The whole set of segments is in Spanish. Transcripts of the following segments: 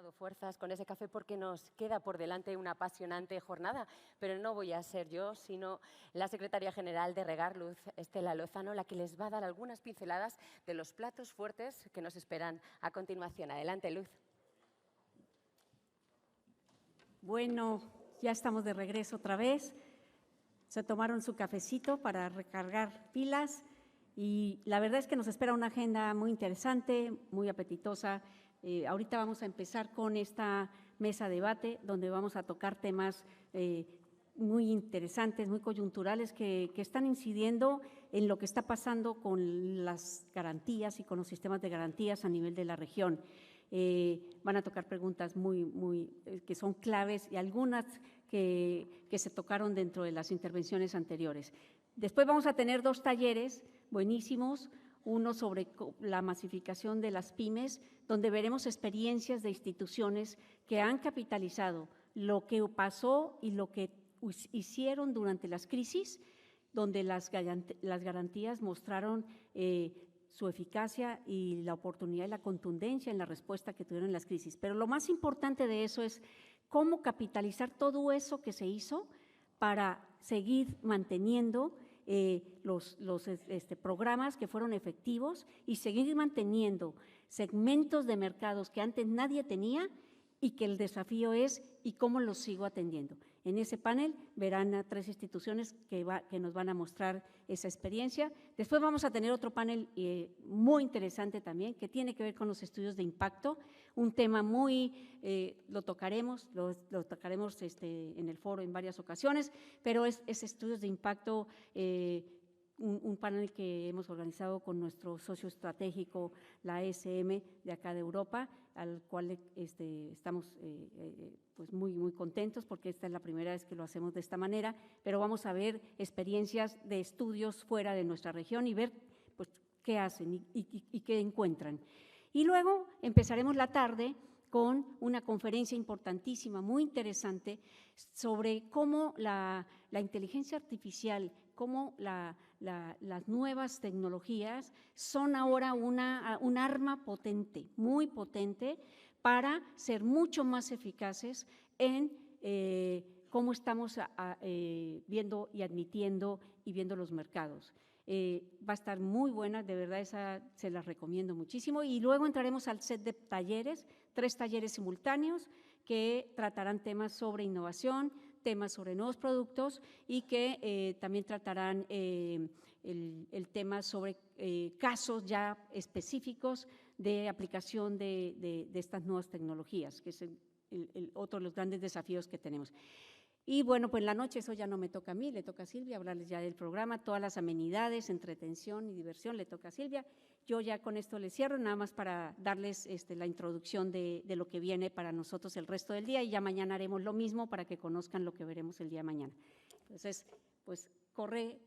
tomado fuerzas con ese café porque nos queda por delante una apasionante jornada, pero no voy a ser yo, sino la secretaria general de Regar, Luz Estela Lozano, la que les va a dar algunas pinceladas de los platos fuertes que nos esperan a continuación. Adelante, Luz. Bueno, ya estamos de regreso otra vez. Se tomaron su cafecito para recargar pilas y la verdad es que nos espera una agenda muy interesante, muy apetitosa. Ahorita vamos a empezar con esta mesa de debate donde vamos a tocar temas muy interesantes, muy coyunturales que están incidiendo en lo que está pasando con las garantías y con los sistemas de garantías a nivel de la región. Van a tocar preguntas que son claves y algunas que se tocaron dentro de las intervenciones anteriores. Después vamos a tener 2 talleres buenísimos, uno sobre la masificación de las pymes, donde veremos experiencias de instituciones que han capitalizado lo que pasó y lo que hicieron durante las crisis, donde las garantías mostraron su eficacia y la oportunidad y la contundencia en la respuesta que tuvieron en las crisis. Pero lo más importante de eso es cómo capitalizar todo eso que se hizo para seguir manteniendo los programas que fueron efectivos y seguir manteniendo segmentos de mercados que antes nadie tenía y que el desafío es ¿y cómo los sigo atendiendo? En ese panel verán a 3 instituciones que nos van a mostrar esa experiencia. Después vamos a tener otro panel muy interesante también que tiene que ver con los estudios de impacto, un tema lo tocaremos en el foro en varias ocasiones, pero es estudios de impacto, un panel que hemos organizado con nuestro socio estratégico, la ESM de acá de Europa, al cual estamos pues muy contentos porque esta es la primera vez que lo hacemos de esta manera, pero vamos a ver experiencias de estudios fuera de nuestra región y ver pues qué hacen y qué encuentran. Y luego empezaremos la tarde con una conferencia importantísima, muy interesante, sobre cómo la inteligencia artificial, cómo las nuevas tecnologías son ahora un arma potente, muy potente, para ser mucho más eficaces en cómo estamos viendo y admitiendo y viendo los mercados. Va a estar muy buena, de verdad esa se las recomiendo muchísimo. Y luego entraremos al set de talleres, 3 talleres simultáneos que tratarán temas sobre innovación, temas sobre nuevos productos y que también tratarán el tema sobre casos ya específicos de aplicación de estas nuevas tecnologías, que es otro de los grandes desafíos que tenemos. Y bueno, pues en la noche eso ya no me toca a mí, le toca a Silvia hablarles ya del programa, todas las amenidades, entretención y diversión le toca a Silvia. Yo ya con esto les cierro, nada más para darles la introducción de lo que viene para nosotros el resto del día y ya mañana haremos lo mismo para que conozcan lo que veremos el día de mañana. Entonces, pues corre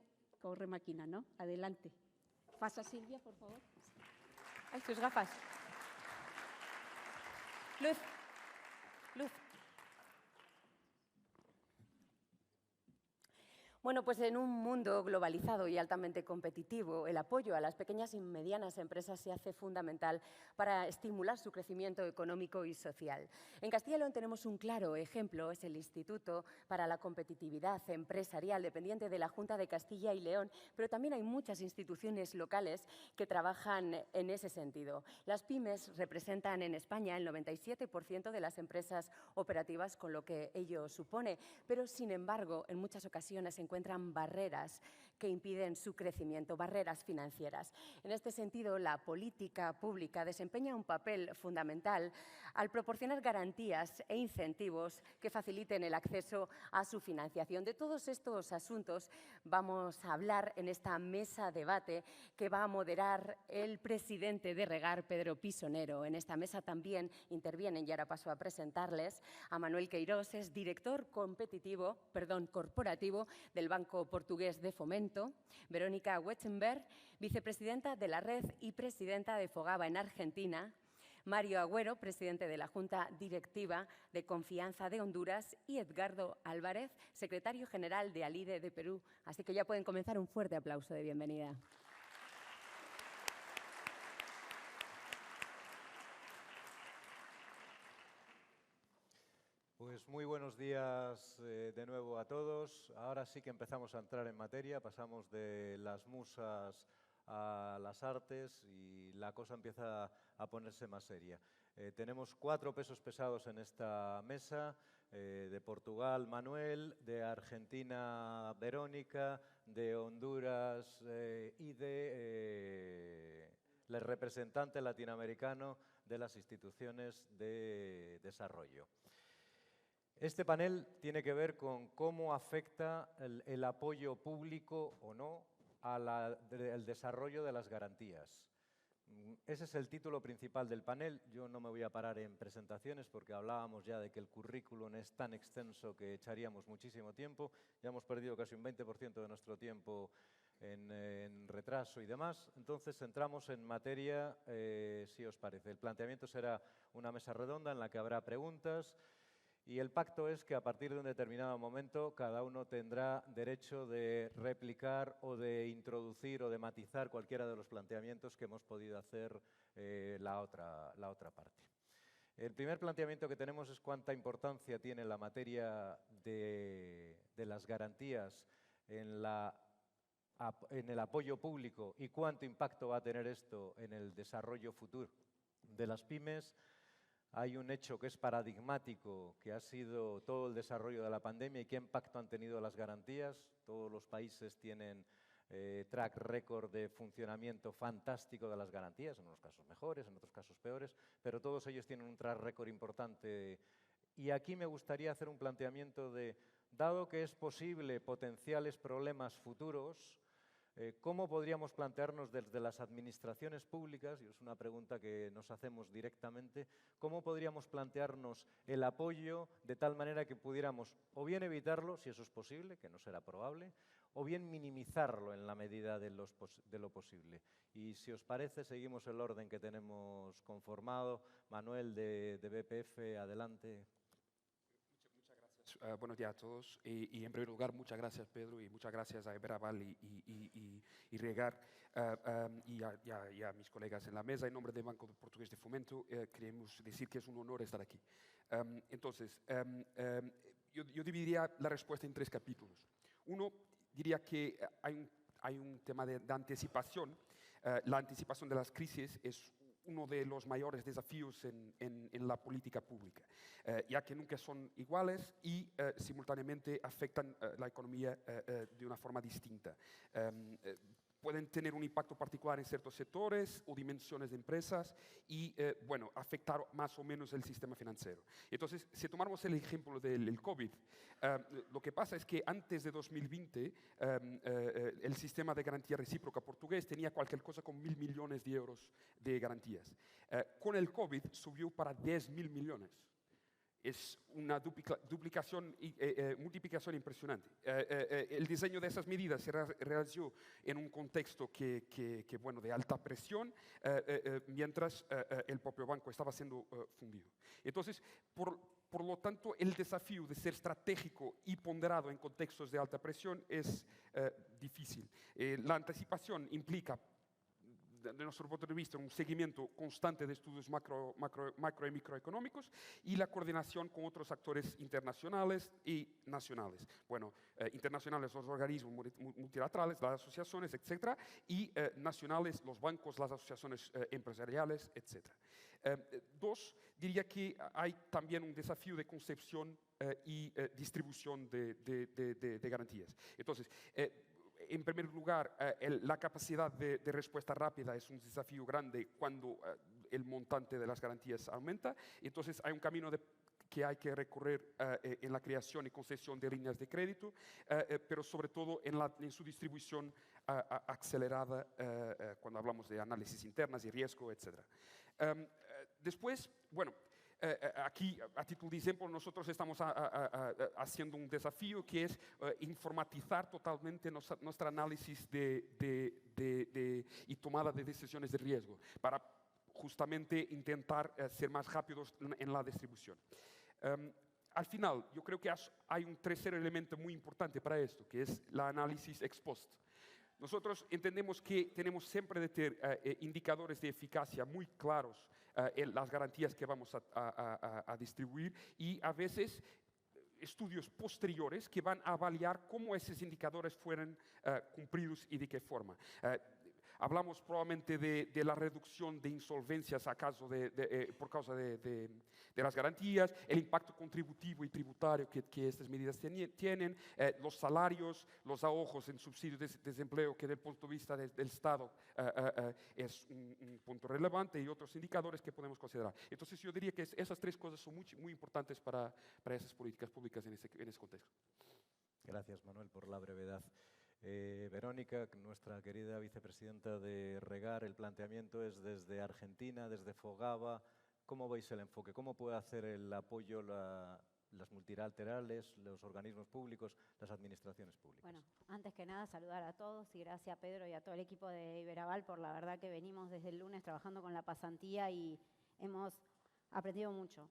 máquina, ¿no? Adelante. Pasa Silvia, por favor. Ay, tus gafas. Luz. Bueno, pues en un mundo globalizado y altamente competitivo, el apoyo a las pequeñas y medianas empresas se hace fundamental para estimular su crecimiento económico y social. En Castilla y León tenemos un claro ejemplo, es el Instituto para la Competitividad Empresarial, dependiente de la Junta de Castilla y León, pero también hay muchas instituciones locales que trabajan en ese sentido. Las pymes representan en España el 97% de las empresas operativas, con lo que ello supone, pero sin embargo, en muchas ocasiones se encuentran barreras que impiden su crecimiento, barreras financieras. En este sentido, la política pública desempeña un papel fundamental al proporcionar garantías e incentivos que faciliten el acceso a su financiación. De todos estos asuntos vamos a hablar en esta mesa debate que va a moderar el presidente de Regar, Pedro Pisonero. En esta mesa también intervienen, y ahora paso a presentarles, a Manuel Queirós, es director corporativo del Banco Portugués de Fomento, Verónica Wetzenberg, vicepresidenta de la Red y presidenta de Fogaba en Argentina, Mario Agüero, presidente de la Junta Directiva de Confianza de Honduras, y Edgardo Álvarez, secretario general de ALIDE de Perú. Así que ya pueden comenzar. Un fuerte aplauso de bienvenida. Pues muy buenos días de nuevo a todos. Ahora sí que empezamos a entrar en materia, pasamos de las musas a las artes y la cosa empieza a ponerse más seria. Tenemos 4 pesos pesados en esta mesa, de Portugal Manuel, de Argentina Verónica, de Honduras y de el representante latinoamericano de las instituciones de desarrollo. Este panel tiene que ver con cómo afecta el apoyo público o no al desarrollo de las garantías. Ese es el título principal del panel. Yo no me voy a parar en presentaciones porque hablábamos ya de que el currículum es tan extenso que echaríamos muchísimo tiempo. Ya hemos perdido casi un 20% de nuestro tiempo en retraso y demás. Entonces entramos en materia, si os parece. El planteamiento será una mesa redonda en la que habrá preguntas. Y el pacto es que a partir de un determinado momento cada uno tendrá derecho de replicar o de introducir o de matizar cualquiera de los planteamientos que hemos podido hacer la otra parte. El primer planteamiento que tenemos es cuánta importancia tiene la materia de las garantías en el apoyo público y cuánto impacto va a tener esto en el desarrollo futuro de las pymes. Hay un hecho que es paradigmático, que ha sido todo el desarrollo de la pandemia y qué impacto han tenido las garantías. Todos los países tienen track record de funcionamiento fantástico de las garantías, en unos casos mejores, en otros casos peores, pero todos ellos tienen un track record importante. Y aquí me gustaría hacer un planteamiento de, dado que es posible potenciales problemas futuros, ¿cómo podríamos plantearnos desde las administraciones públicas, y es una pregunta que nos hacemos directamente, cómo podríamos plantearnos el apoyo de tal manera que pudiéramos o bien evitarlo, si eso es posible, que no será probable, o bien minimizarlo en la medida de lo posible? Y si os parece, seguimos el orden que tenemos conformado. Manuel de BPF, adelante. Buenos días a todos y en primer lugar muchas gracias Pedro y muchas gracias a Iberaval y Regar y a mis colegas en la mesa. En nombre del Banco Portugués de Fomento queremos decir que es un honor estar aquí. Yo dividiría la respuesta en 3 capítulos. Uno, diría que hay un tema de anticipación. La anticipación de las crisis es uno de los mayores desafíos en la política pública, ya que nunca son iguales y simultáneamente afectan la economía de una forma distinta. Pueden tener un impacto particular en ciertos sectores o dimensiones de empresas y, afectar más o menos el sistema financiero. Entonces, si tomamos el ejemplo del COVID, lo que pasa es que antes de 2020 el sistema de garantía recíproca portugués tenía cualquier cosa con 1.000 millones de euros de garantías. Con el COVID subió para 10.000 millones. Es una multiplicación impresionante. El diseño de esas medidas se realizó en un contexto de alta presión, mientras el propio banco estaba siendo fundido. Entonces, por lo tanto, el desafío de ser estratégico y ponderado en contextos de alta presión es difícil. La anticipación implica, de nuestro punto de vista, un seguimiento constante de estudios macro y microeconómicos y la coordinación con otros actores internacionales y nacionales. Internacionales, los organismos multilaterales, las asociaciones, etc. Y nacionales, los bancos, las asociaciones empresariales, etc. 2, diría que hay también un desafío de concepción y distribución de garantías. Entonces, en primer lugar, la capacidad de respuesta rápida es un desafío grande cuando el montante de las garantías aumenta. Entonces, hay un camino que hay que recorrer en la creación y concesión de líneas de crédito, pero sobre todo en su distribución acelerada cuando hablamos de análisis internas y riesgo, etc. Después, aquí, a título de ejemplo, nosotros estamos haciendo un desafío que es informatizar totalmente nuestro análisis y tomada de decisiones de riesgo para justamente intentar ser más rápidos en la distribución. Al final, yo creo que hay un tercer elemento muy importante para esto, que es el análisis ex post. Nosotros entendemos que tenemos siempre de tener indicadores de eficacia muy claros en las garantías que vamos a distribuir y a veces estudios posteriores que van a avaliar cómo esos indicadores fueron cumplidos y de qué forma. Hablamos probablemente de la reducción de insolvencias por causa de las garantías, el impacto contributivo y tributario que estas medidas tienen, los salarios, los ahorros en subsidios de desempleo, que desde el punto de vista del Estado es un punto relevante, y otros indicadores que podemos considerar. Entonces yo diría que esas tres cosas son muy importantes para esas políticas públicas en ese contexto. Gracias, Manuel, por la brevedad. Verónica, nuestra querida vicepresidenta de Regar, el planteamiento es desde Argentina, desde Fogava. ¿Cómo veis el enfoque? ¿Cómo puede hacer el apoyo las multilaterales, los organismos públicos, las administraciones públicas? Bueno, antes que nada saludar a todos y gracias a Pedro y a todo el equipo de Iberaval por la verdad que venimos desde el lunes trabajando con la pasantía y hemos aprendido mucho.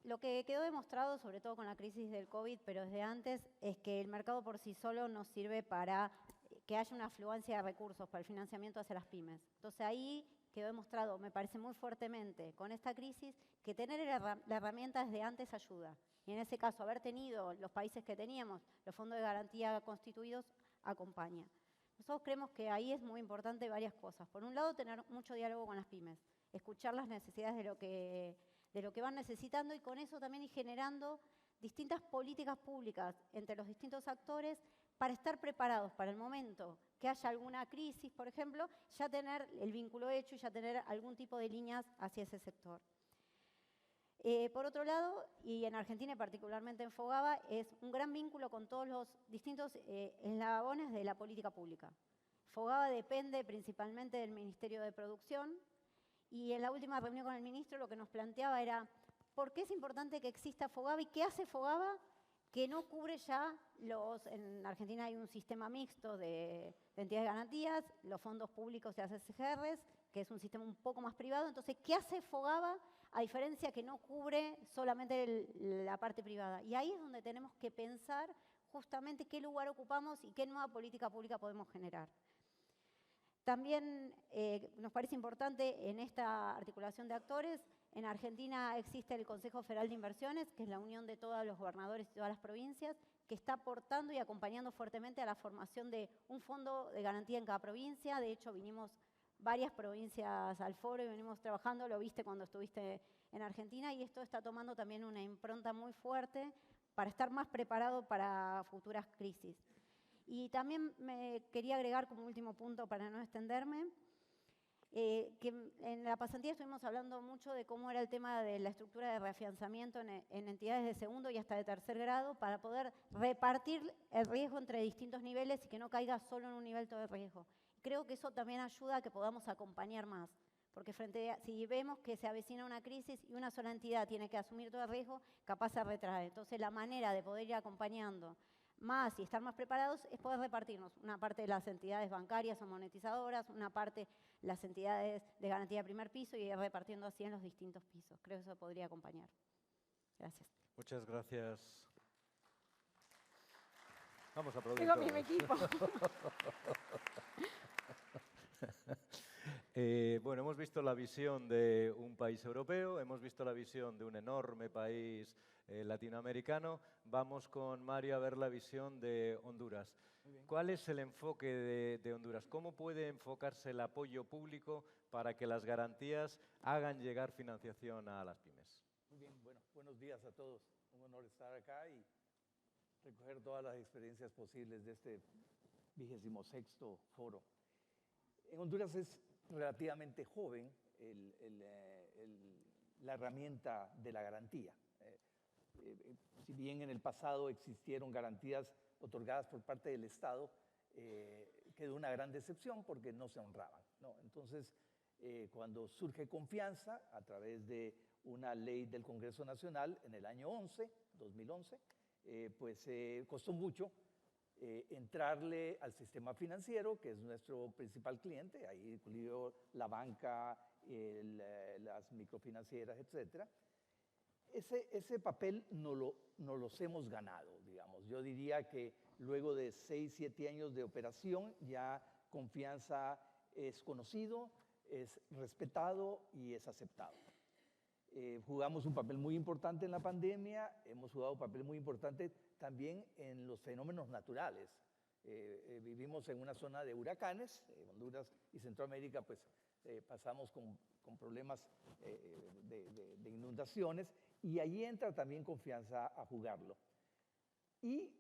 Lo que quedó demostrado, sobre todo con la crisis del COVID, pero desde antes, es que el mercado por sí solo nos sirve para que haya una afluencia de recursos para el financiamiento hacia las pymes. Entonces ahí quedó demostrado, me parece muy fuertemente, con esta crisis, que tener la herramienta desde antes ayuda. Y en ese caso, haber tenido los países que teníamos, los fondos de garantía constituidos, acompaña. Nosotros creemos que ahí es muy importante varias cosas. Por un lado, tener mucho diálogo con las pymes, escuchar las necesidades de lo que van necesitando y con eso también ir generando distintas políticas públicas entre los distintos actores para estar preparados para el momento que haya alguna crisis, por ejemplo, ya tener el vínculo hecho y ya tener algún tipo de líneas hacia ese sector. Por otro lado, y en Argentina y particularmente en Fogava, es un gran vínculo con todos los distintos eslabones de la política pública. Fogava depende principalmente del Ministerio de Producción y en la última reunión con el ministro lo que nos planteaba era ¿por qué es importante que exista Fogava y qué hace Fogava que no cubre ya en Argentina hay un sistema mixto de entidades de garantías, los fondos públicos y las SGRs, que es un sistema un poco más privado. Entonces, ¿qué hace Fogava a diferencia que no cubre solamente la parte privada? Y ahí es donde tenemos que pensar justamente qué lugar ocupamos y qué nueva política pública podemos generar. También nos parece importante en esta articulación de actores, en Argentina existe el Consejo Federal de Inversiones, que es la unión de todos los gobernadores y todas las provincias, que está aportando y acompañando fuertemente a la formación de un fondo de garantía en cada provincia. De hecho, vinimos varias provincias al foro y venimos trabajando, lo viste cuando estuviste en Argentina, y esto está tomando también una impronta muy fuerte para estar más preparado para futuras crisis. Y también me quería agregar como último punto para no extenderme, que en la pasantía estuvimos hablando mucho de cómo era el tema de la estructura de reafianzamiento en entidades de segundo y hasta de tercer grado para poder repartir el riesgo entre distintos niveles y que no caiga solo en un nivel todo el riesgo. Creo que eso también ayuda a que podamos acompañar más, porque si vemos que se avecina una crisis y una sola entidad tiene que asumir todo el riesgo, capaz se retrae. Entonces la manera de poder ir acompañando más y estar más preparados es poder repartirnos una parte de las entidades bancarias o monetizadoras, una parte las entidades de garantía de primer piso y ir repartiendo así en los distintos pisos. Creo que eso podría acompañar. Gracias. Muchas gracias. Vamos a aplaudir. Tengo mi equipo. Bueno, hemos visto la visión de un país europeo, hemos visto la visión de un enorme país latinoamericano. Vamos con Mario a ver la visión de Honduras. ¿Cuál es el enfoque de Honduras? ¿Cómo puede enfocarse el apoyo público para que las garantías hagan llegar financiación a las pymes? Muy bien, bueno, buenos días a todos. Un honor estar acá y recoger todas las experiencias posibles de este 26º foro. En Honduras es relativamente joven la herramienta de la garantía. Si bien en el pasado existieron garantías otorgadas por parte del Estado, quedó una gran decepción porque no se honraban, ¿no? Entonces, cuando surge confianza a través de una ley del Congreso Nacional en el año 2011, pues costó mucho entrarle al sistema financiero, que es nuestro principal cliente, ahí incluido la banca, las microfinancieras, etc. Ese papel no los hemos ganado, digamos. Yo diría que luego de 6, 7 años de operación, ya Confianza es conocido, es respetado y es aceptado. Jugamos un papel muy importante en la pandemia, hemos jugado un papel muy importante también en los fenómenos naturales. Vivimos en una zona de huracanes, Honduras y Centroamérica, pues pasamos con problemas de inundaciones, y ahí entra también Confianza a jugarlo. Y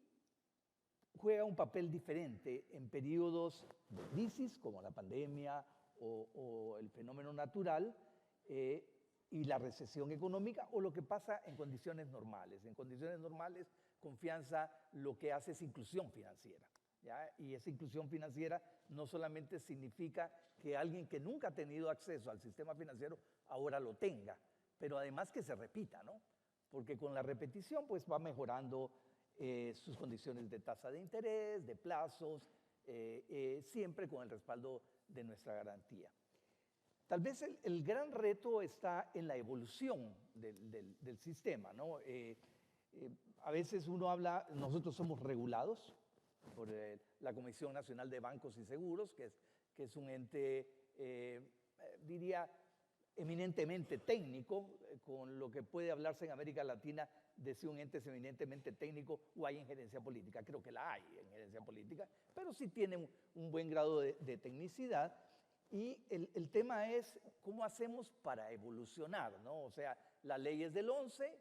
juega un papel diferente en periodos de crisis, como la pandemia o el fenómeno natural, y la recesión económica, o lo que pasa en condiciones normales. En condiciones normales, Confianza lo que hace es inclusión financiera, ¿ya? Y esa inclusión financiera no solamente significa que alguien que nunca ha tenido acceso al sistema financiero ahora lo tenga, pero además que se repita, ¿no? Porque con la repetición pues va mejorando sus condiciones de tasa de interés, de plazos, siempre con el respaldo de nuestra garantía. Tal vez el gran reto está en la evolución del sistema, ¿no? A veces uno habla, nosotros somos regulados por la Comisión Nacional de Bancos y Seguros, que es un ente, diría, eminentemente técnico, con lo que puede hablarse en América Latina de si un ente es eminentemente técnico o hay injerencia política. Creo que la hay injerencia política, pero sí tiene un buen grado de tecnicidad. Y el tema es cómo hacemos para evolucionar, ¿no? O sea, la ley es del 11,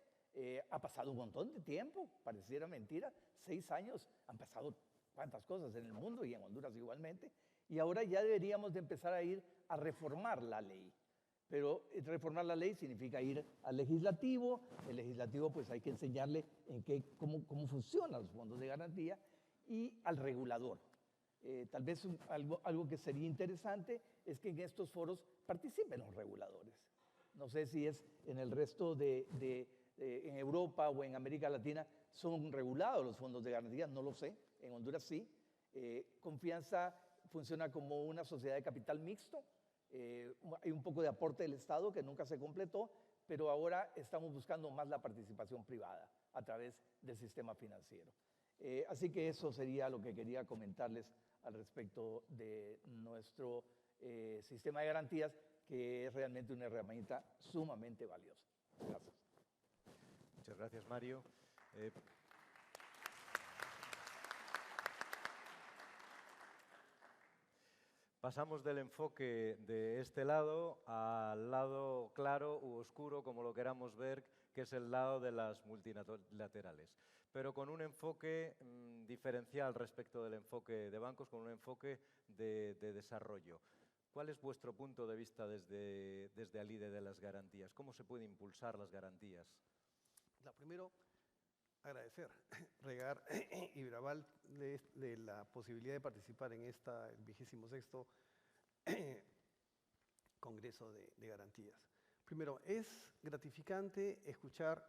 ha pasado un montón de tiempo, pareciera mentira, 6 años, han pasado cuantas cosas en el mundo y en Honduras igualmente, y ahora ya deberíamos de empezar a ir a reformar la ley. Pero reformar la ley significa ir al legislativo, el legislativo pues hay que enseñarle cómo funcionan los fondos de garantía, y al regulador. Tal vez algo que sería interesante es que en estos foros participen los reguladores. No sé si es en el resto en Europa o en América Latina son regulados los fondos de garantía, no lo sé, en Honduras sí. Confianza funciona como una sociedad de capital mixto, hay un poco de aporte del Estado que nunca se completó, pero ahora estamos buscando más la participación privada a través del sistema financiero. Así que eso sería lo que quería comentarles al respecto de nuestro sistema de garantías, que es realmente una herramienta sumamente valiosa. Gracias. Muchas gracias, Mario. Pasamos del enfoque de este lado al lado claro u oscuro, como lo queramos ver, que es el lado de las multilaterales, pero con un enfoque diferencial respecto del enfoque de bancos, con un enfoque de desarrollo. ¿Cuál es vuestro punto de vista desde Alide de las garantías? ¿Cómo se puede impulsar las garantías? Primero, agradecer, Regar y Iberaval de la posibilidad de participar en el 26º Congreso de Garantías. Primero, es gratificante escuchar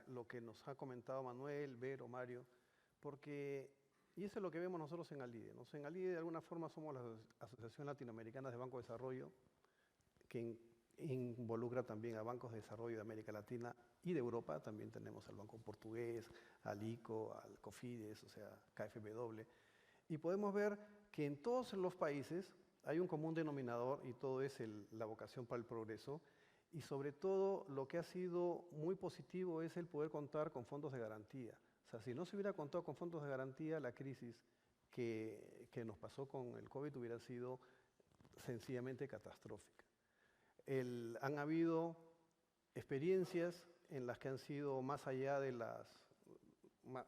lo que nos ha comentado Manuel, Vero, Mario, y eso es lo que vemos nosotros en Alide. En Alide, de alguna forma, somos la Asociación Latinoamericana de Bancos de Desarrollo, que involucra también a bancos de desarrollo de América Latina y de Europa. También tenemos al Banco Portugués, al ICO, al COFIDES, o sea, KfW. Y podemos ver que en todos los países hay un común denominador, y todo es la vocación para el progreso. Y sobre todo, lo que ha sido muy positivo es el poder contar con fondos de garantía. O sea, si no se hubiera contado con fondos de garantía, la crisis que nos pasó con el COVID hubiera sido sencillamente catastrófica. Han habido experiencias en las que han sido más allá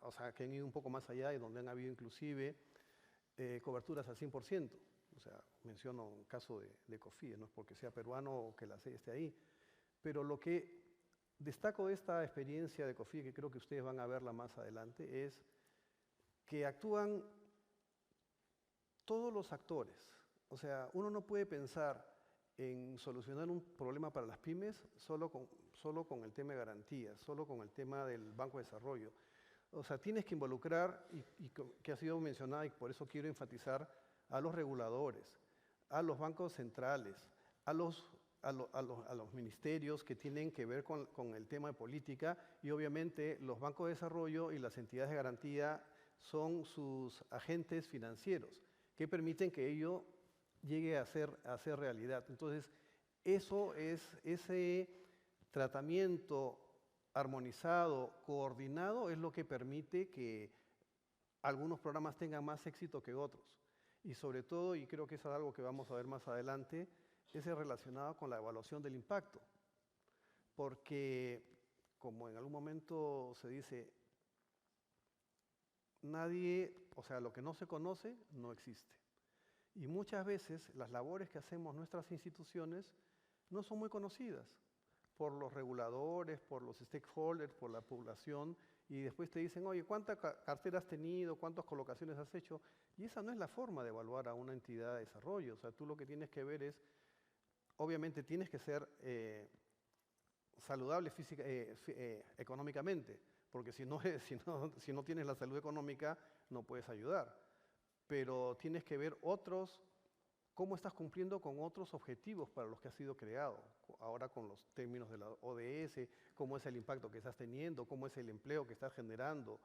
o sea, que han ido un poco más allá y donde han habido inclusive coberturas al 100%. O sea, menciono un caso de COFIDES, no es porque sea peruano o que la sede esté ahí, pero lo que destaco de esta experiencia de COFIDES, que creo que ustedes van a verla más adelante, es que actúan todos los actores. O sea, uno no puede pensar en solucionar un problema para las pymes solo con el tema de garantías, solo con el tema del Banco de Desarrollo. O sea, tienes que involucrar, y que ha sido mencionado, y por eso quiero enfatizar, a los reguladores, a los bancos centrales, a los ministerios que tienen que ver con el tema de política, y obviamente los bancos de desarrollo y las entidades de garantía son sus agentes financieros, que permiten que ello llegue a ser realidad. Entonces, ese tratamiento armonizado, coordinado, es lo que permite que algunos programas tengan más éxito que otros. Y sobre todo, y creo que es algo que vamos a ver más adelante, es relacionado con la evaluación del impacto. Porque, como en algún momento se dice, lo que no se conoce no existe. Y muchas veces las labores que hacemos nuestras instituciones no son muy conocidas por los reguladores, por los stakeholders, por la población, y después te dicen, oye, ¿cuánta cartera has tenido? ¿Cuántas colocaciones has hecho? Y esa no es la forma de evaluar a una entidad de desarrollo. O sea, tú lo que tienes que ver es, obviamente tienes que ser saludable económicamente, porque si no tienes la salud económica, no puedes ayudar. Pero tienes que ver cómo estás cumpliendo con otros objetivos para los que has sido creado. Ahora con los términos de la ODS, cómo es el impacto que estás teniendo, cómo es el empleo que estás generando.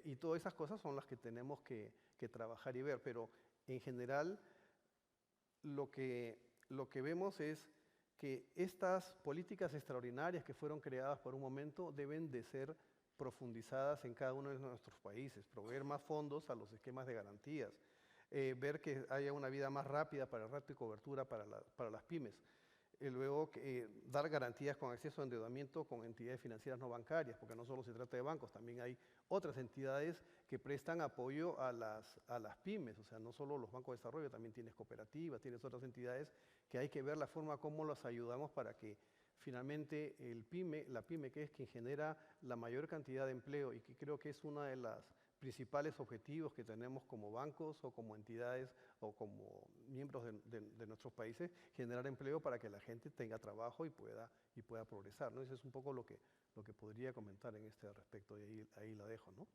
Y todas esas cosas son las que tenemos que trabajar y ver. Pero en general, lo que vemos es que estas políticas extraordinarias que fueron creadas por un momento deben de ser profundizadas en cada uno de nuestros países, proveer más fondos a los esquemas de garantías, ver que haya una vida más rápida para el rato y cobertura para las pymes. Luego, dar garantías con acceso a endeudamiento con entidades financieras no bancarias, porque no solo se trata de bancos, también hay otras entidades que prestan apoyo a las pymes, o sea, no solo los bancos de desarrollo, también tienes cooperativas, tienes otras entidades que hay que ver la forma como las ayudamos para que finalmente la pyme, que es quien genera la mayor cantidad de empleo y que creo que es una de las principales objetivos que tenemos como bancos o como entidades o como miembros de nuestros países, generar empleo para que la gente tenga trabajo y pueda progresar, ¿no? Eso es un poco lo que podría comentar en este respecto y ahí la dejo, ¿no?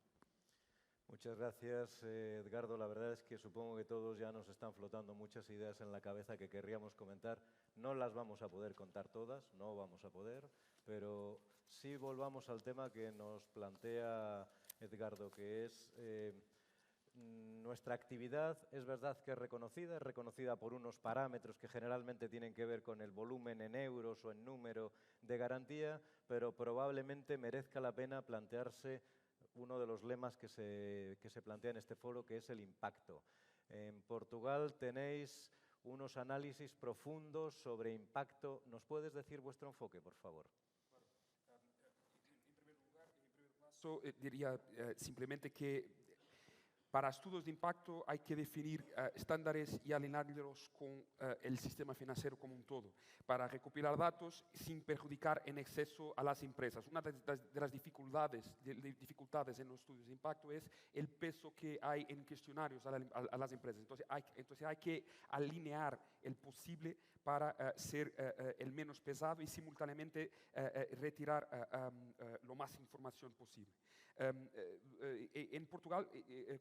Muchas gracias, Edgardo. La verdad es que supongo que todos ya nos están flotando muchas ideas en la cabeza que querríamos comentar. No las vamos a poder contar todas, no vamos a poder, pero sí volvamos al tema que nos plantea Edgardo, que es nuestra actividad. Es verdad que es reconocida por unos parámetros que generalmente tienen que ver con el volumen en euros o en número de garantía, pero probablemente merezca la pena plantearse uno de los lemas que se plantea en este foro, que es el impacto. En Portugal tenéis unos análisis profundos sobre impacto. ¿Nos puedes decir vuestro enfoque, por favor? En primer paso, diría simplemente que para estudios de impacto hay que definir estándares y alinearlos con el sistema financiero como un todo, para recopilar datos sin perjudicar en exceso a las empresas. Una de las dificultades en los estudios de impacto es el peso que hay en cuestionarios a las empresas. Entonces hay que alinear el posible para ser el menos pesado y simultáneamente retirar lo más información posible. En Portugal,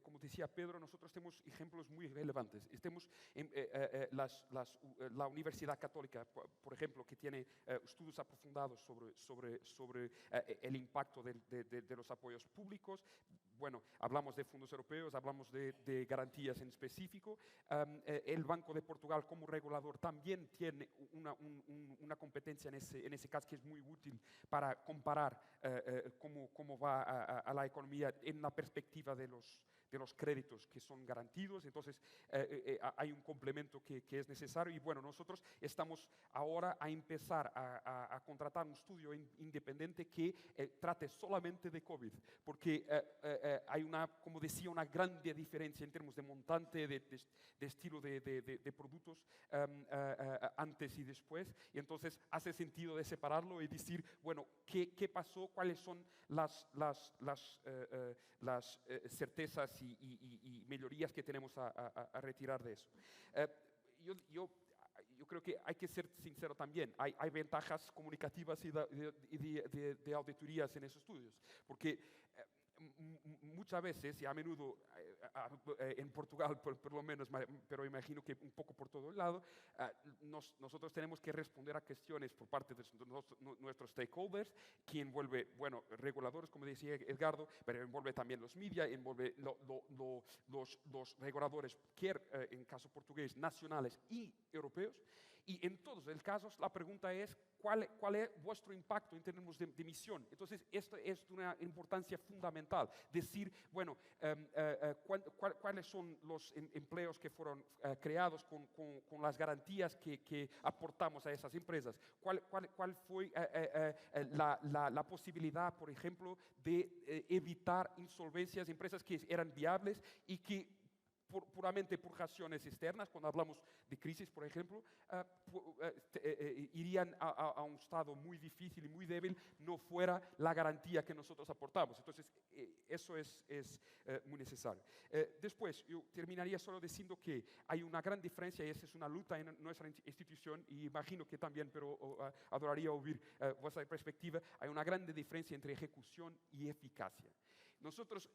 como decía Pedro, nosotros tenemos ejemplos muy relevantes. Tenemos la Universidad Católica, por ejemplo, que tiene estudios aprofundados sobre el impacto de los apoyos públicos. Bueno, hablamos de fondos europeos, hablamos de garantías en específico. El Banco de Portugal como regulador también tiene una competencia en ese caso que es muy útil para comparar cómo va a la economía en la perspectiva de los créditos que son garantidos. Entonces hay un complemento que es necesario y bueno, nosotros estamos ahora a empezar a contratar un estudio independiente que trate solamente de COVID, porque hay como decía, una grande diferencia en términos de montante, de estilo de productos antes y después, y entonces hace sentido de separarlo y decir, bueno, ¿qué pasó? ¿Cuáles son las certezas y mejorías que tenemos a retirar de eso? Yo creo que hay que ser sincero también. Hay ventajas comunicativas y de auditorías en esos estudios, porque muchas veces, y a menudo en Portugal por lo menos, pero imagino que un poco por todo el lado, nosotros tenemos que responder a cuestiones por parte de nuestros stakeholders, que envuelve, bueno, reguladores, como decía Edgardo, pero envuelve también los media, envuelve los reguladores, en caso portugués, nacionales y europeos. Y en todos los casos, la pregunta es, ¿cuál es vuestro impacto en términos de misión? Entonces, esto es de una importancia fundamental. Decir, bueno, ¿cuáles son los empleos que fueron creados con las garantías que aportamos a esas empresas? ¿Cuál fue la posibilidad, por ejemplo, de evitar insolvencias de empresas que eran viables y que puramente por razones externas, cuando hablamos de crisis, por ejemplo, irían a un estado muy difícil y muy débil, no fuera la garantía que nosotros aportamos. Entonces, eso es muy necesario. Después, yo terminaría solo diciendo que hay una gran diferencia, y esa es una lucha en nuestra institución, y imagino que también, pero adoraría oír vuestra perspectiva, hay una gran diferencia entre ejecución y eficacia. Nosotros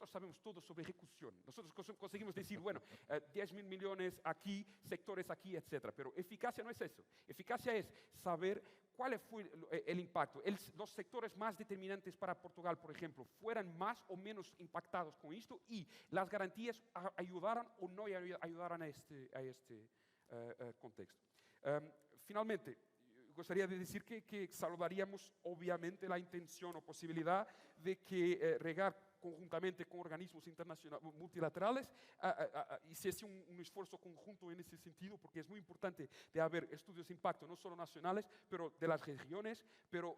sabemos todo sobre ejecución. Nosotros conseguimos decir, bueno, 10.000 millones aquí, sectores aquí, etc. Pero eficacia no es eso. Eficacia es saber cuál fue el impacto. Los sectores más determinantes para Portugal, por ejemplo, fueran más o menos impactados con esto, y las garantías ayudaran o no ayudaran a este contexto. Finalmente, gustaría de decir que saludaríamos obviamente la intención o posibilidad de que regar conjuntamente con organismos internacionales multilaterales hiciese un esfuerzo conjunto en ese sentido, porque es muy importante de haber estudios de impacto no solo nacionales, pero de las regiones, pero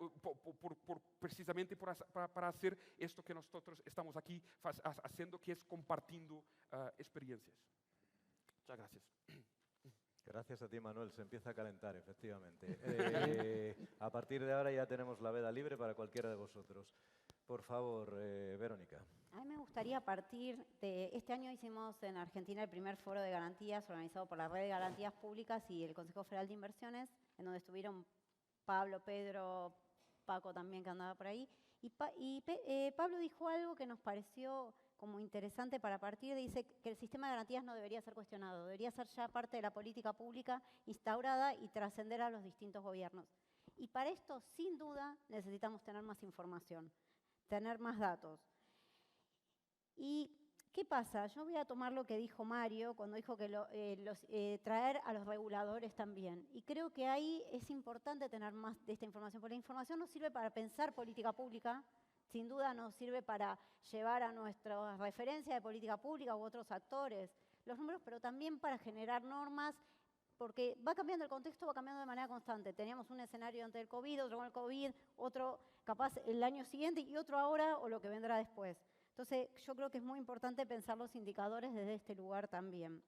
precisamente para hacer esto que nosotros estamos aquí haciendo, que es compartiendo experiencias. Muchas gracias. Gracias a ti, Manuel. Se empieza a calentar, efectivamente. A partir de ahora ya tenemos la veda libre para cualquiera de vosotros. Por favor, Verónica. A mí me gustaría partir de... Este año hicimos en Argentina el primer foro de garantías organizado por la Red de Garantías Públicas y el Consejo Federal de Inversiones, en donde estuvieron Pablo, Pedro, Paco también, que andaba por ahí. Pablo dijo algo que nos pareció como interesante para partir. Dice que el sistema de garantías no debería ser cuestionado, debería ser ya parte de la política pública instaurada y trascender a los distintos gobiernos. Y para esto, sin duda, necesitamos tener más información, tener más datos. ¿Y qué pasa? Yo voy a tomar lo que dijo Mario cuando dijo que traer a los reguladores también. Y creo que ahí es importante tener más de esta información, porque la información nos sirve para pensar política pública, sin duda nos sirve para llevar a nuestra referencia de política pública u otros actores los números, pero también para generar normas, porque va cambiando el contexto, va cambiando de manera constante. Teníamos un escenario antes del COVID, otro con el COVID, otro capaz el año siguiente y otro ahora o lo que vendrá después. Entonces, yo creo que es muy importante pensar los indicadores desde este lugar también.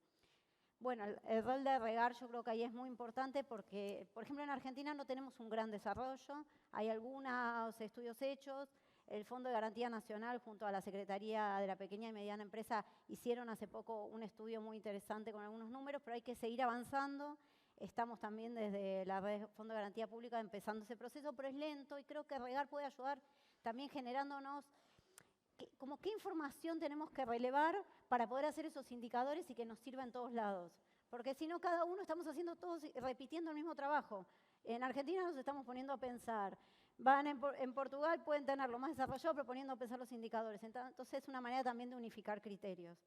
Bueno, el rol de regar yo creo que ahí es muy importante porque, por ejemplo, en Argentina no tenemos un gran desarrollo, hay algunos estudios hechos. El Fondo de Garantía Nacional junto a la Secretaría de la Pequeña y Mediana Empresa hicieron hace poco un estudio muy interesante con algunos números, pero hay que seguir avanzando. Estamos también desde la Red Fondo de Garantía Pública empezando ese proceso, pero es lento y creo que regar puede ayudar también generándonos como qué información tenemos que relevar para poder hacer esos indicadores y que nos sirva en todos lados. Porque si no, cada uno estamos haciendo todos repitiendo el mismo trabajo. En Argentina nos estamos poniendo a pensar. En Portugal pueden tenerlo más desarrollado, pero poniendo a pensar los indicadores. Entonces es una manera también de unificar criterios.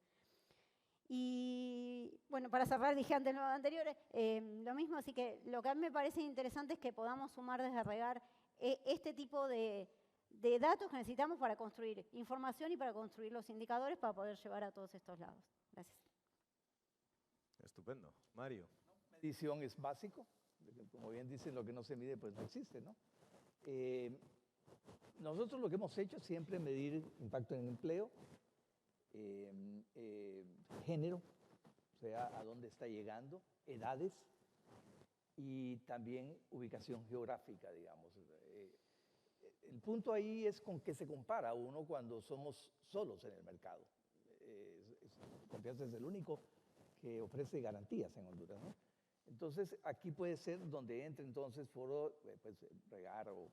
Y bueno, para cerrar, dije antes lo anteriores, lo mismo, así que lo que a mí me parece interesante es que podamos sumar desde regar este tipo de datos que necesitamos para construir información y para construir los indicadores para poder llevar a todos estos lados. Gracias. Estupendo. Mario. Medición es básico. Como bien dicen, lo que no se mide pues no existe, ¿no? Nosotros lo que hemos hecho es siempre medir impacto en empleo, género, o sea, a dónde está llegando, edades y también ubicación geográfica, digamos. El punto ahí es con qué se compara uno cuando somos solos en el mercado. Confianza es el único que ofrece garantías en Honduras, ¿no? Entonces, aquí puede ser donde entre entonces foro, pues, regar o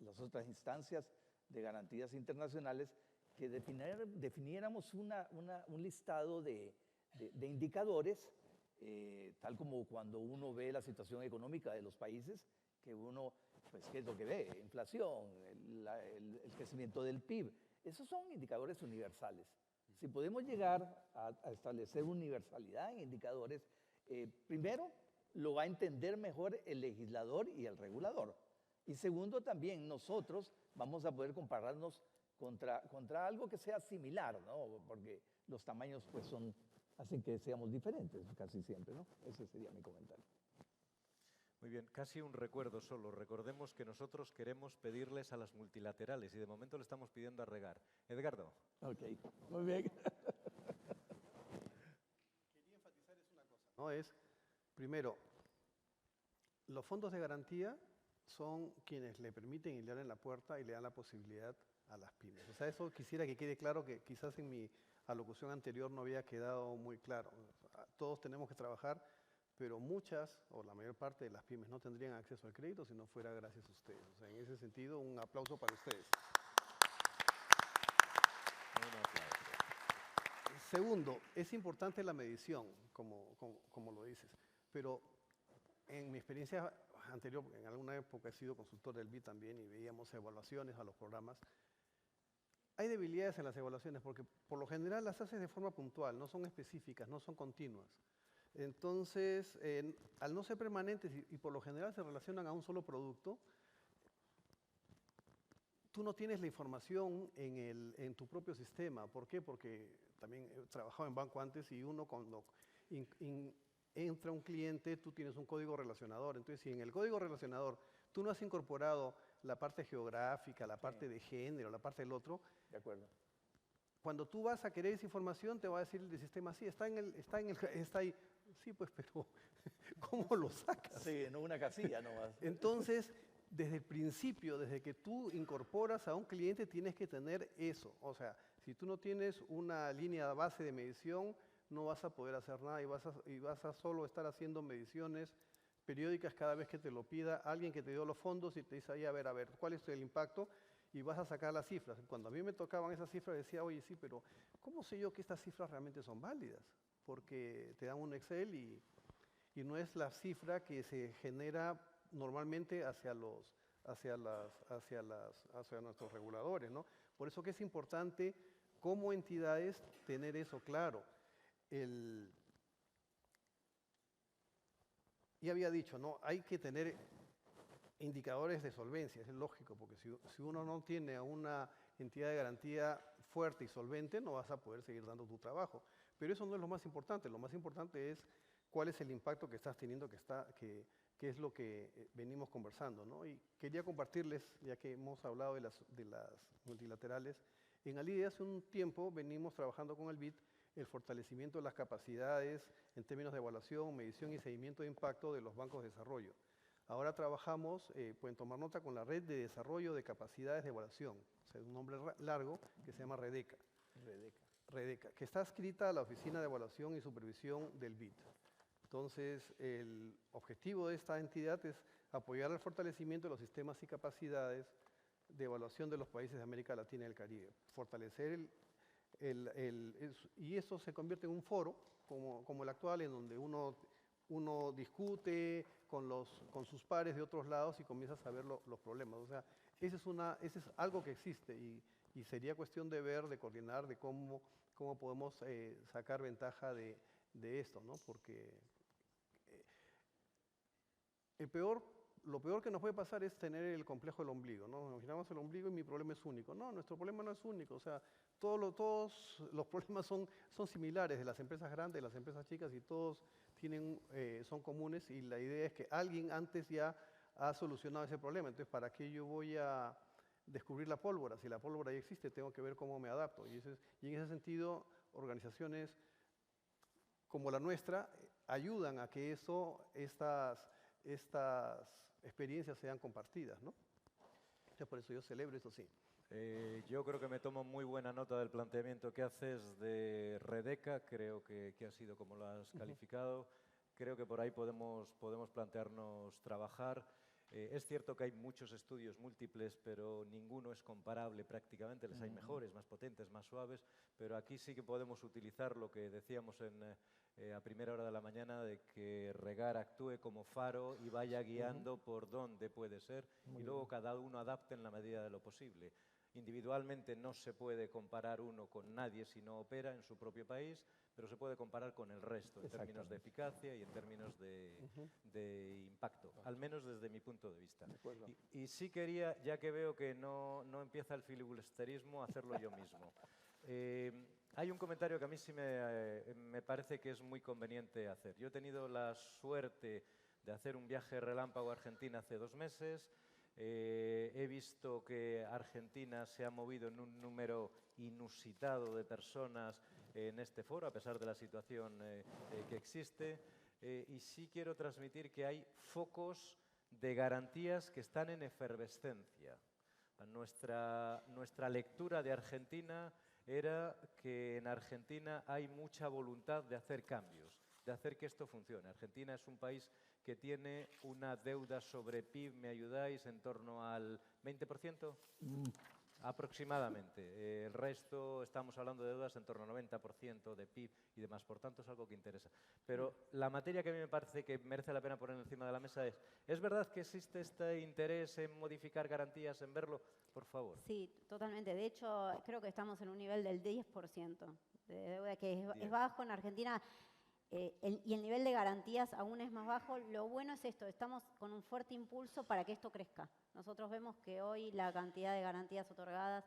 las otras instancias de Garantías Internacionales, que definiéramos un listado de indicadores, tal como cuando uno ve la situación económica de los países, que uno, pues, ¿qué es lo que ve? Inflación, el crecimiento del PIB. Esos son indicadores universales. Si podemos llegar a establecer universalidad en indicadores, primero, lo va a entender mejor el legislador y el regulador. Y segundo, también nosotros vamos a poder compararnos contra algo que sea similar, ¿no? Porque los tamaños pues hacen que seamos diferentes casi siempre, ¿no? Ese sería mi comentario. Muy bien, casi un recuerdo solo. Recordemos que nosotros queremos pedirles a las multilaterales y de momento le estamos pidiendo a Regar. Edgardo. Ok, muy bien. Quería enfatizar una cosa, ¿no? Primero, los fondos de garantía son quienes le permiten y le abren la puerta y le dan la posibilidad a las pymes. O sea, eso quisiera que quede claro, que quizás en mi alocución anterior no había quedado muy claro. Todos tenemos que trabajar, pero muchas o la mayor parte de las pymes no tendrían acceso al crédito si no fuera gracias a ustedes. O sea, en ese sentido, un aplauso para ustedes. Un aplauso. Segundo, es importante la medición, como lo dices, pero en mi experiencia anterior, en alguna época he sido consultor del BID también y veíamos evaluaciones a los programas. Hay debilidades en las evaluaciones porque por lo general las haces de forma puntual, no son específicas, no son continuas. Entonces, al no ser permanentes y por lo general se relacionan a un solo producto, tú no tienes la información en tu propio sistema. ¿Por qué? Porque también he trabajado en banco antes y uno cuando entra un cliente, tú tienes un código relacionador. Entonces, si en el código relacionador tú no has incorporado la parte geográfica, la parte de género, la parte del otro, de acuerdo. Cuando tú vas a querer esa información, te va a decir el sistema, sí, está ahí. Sí, pues, pero ¿cómo lo sacas? Sí, en una casilla nomás. Entonces, desde el principio, desde que tú incorporas a un cliente, tienes que tener eso. O sea, si tú no tienes una línea base de medición, no vas a poder hacer nada y vas a solo estar haciendo mediciones periódicas cada vez que te lo pida alguien que te dio los fondos y te dice, ahí, a ver, ¿cuál es el impacto? Y vas a sacar las cifras. Cuando a mí me tocaban esas cifras, decía, oye, sí, pero ¿cómo sé yo que estas cifras realmente son válidas? Porque te dan un Excel y no es la cifra que se genera normalmente hacia nuestros reguladores, ¿no? Por eso que es importante como entidades tener eso claro. Ya había dicho, ¿no? Hay que tener indicadores de solvencia, es lógico, porque si uno no tiene a una entidad de garantía fuerte y solvente, no vas a poder seguir dando tu trabajo. Pero eso no es lo más importante es cuál es el impacto que estás teniendo, que es lo que venimos conversando, ¿no? Y quería compartirles, ya que hemos hablado de las multilaterales, en ALIDE hace un tiempo venimos trabajando con el BID el fortalecimiento de las capacidades en términos de evaluación, medición y seguimiento de impacto de los bancos de desarrollo. Ahora trabajamos, pueden tomar nota, con la Red de Desarrollo de Capacidades de Evaluación, o sea, un nombre largo que se llama REDECA. REDECA, que está adscrita a la Oficina de Evaluación y Supervisión del BID. Entonces, el objetivo de esta entidad es apoyar el fortalecimiento de los sistemas y capacidades de evaluación de los países de América Latina y el Caribe. Fortalecer y eso se convierte en un foro, como el actual, en donde uno discute con sus pares de otros lados y comienzas a ver los problemas. O sea, ese es algo que existe y sería cuestión de ver, de coordinar, de cómo podemos sacar ventaja de esto, ¿no? Porque lo peor que nos puede pasar es tener el complejo del ombligo, ¿no? Nos imaginamos el ombligo y mi problema es único. No, nuestro problema no es único. O sea, todos los problemas son similares, de las empresas grandes, de las empresas chicas, y todos son comunes, y la idea es que alguien antes ya ha solucionado ese problema. Entonces, ¿para qué yo voy a descubrir la pólvora? Si la pólvora ya existe, tengo que ver cómo me adapto. Y en ese sentido, organizaciones como la nuestra ayudan a que estas experiencias sean compartidas, ¿no? Entonces, por eso yo celebro eso, sí. Yo creo que me tomo muy buena nota del planteamiento que haces de REDECA, creo que ha sido como lo has calificado. Creo que por ahí podemos plantearnos trabajar. Es cierto que hay muchos estudios múltiples, pero ninguno es comparable prácticamente. Les hay mejores, más potentes, más suaves, pero aquí sí que podemos utilizar lo que decíamos a primera hora de la mañana, de que regar actúe como faro y vaya guiando por dónde puede ser, y luego cada uno adapte en la medida de lo posible. Individualmente no se puede comparar uno con nadie si no opera en su propio país, pero se puede comparar con el resto en términos de eficacia y en términos de impacto, al menos desde mi punto de vista. Y sí quería, ya que veo que no empieza el filibusterismo, hacerlo yo mismo. Hay un comentario que a mí sí me parece que es muy conveniente hacer. Yo he tenido la suerte de hacer un viaje relámpago a Argentina hace 2 meses. He visto que Argentina se ha movido en un número inusitado de personas en este foro, a pesar de la situación que existe. Y sí quiero transmitir que hay focos de garantías que están en efervescencia. Nuestra lectura de Argentina era que en Argentina hay mucha voluntad de hacer cambios, de hacer que esto funcione. Argentina es un país que tiene una deuda sobre PIB, ¿me ayudáis?, en torno al 20%, aproximadamente. El resto, estamos hablando de deudas en torno al 90% de PIB y demás, por tanto es algo que interesa. Pero la materia que a mí me parece que merece la pena poner encima de la mesa ¿es verdad que existe este interés en modificar garantías, en verlo? Por favor. Sí, totalmente. De hecho, creo que estamos en un nivel del 10% de deuda, que es bajo en Argentina. Y el nivel de garantías aún es más bajo. Lo bueno es esto, estamos con un fuerte impulso para que esto crezca. Nosotros vemos que hoy la cantidad de garantías otorgadas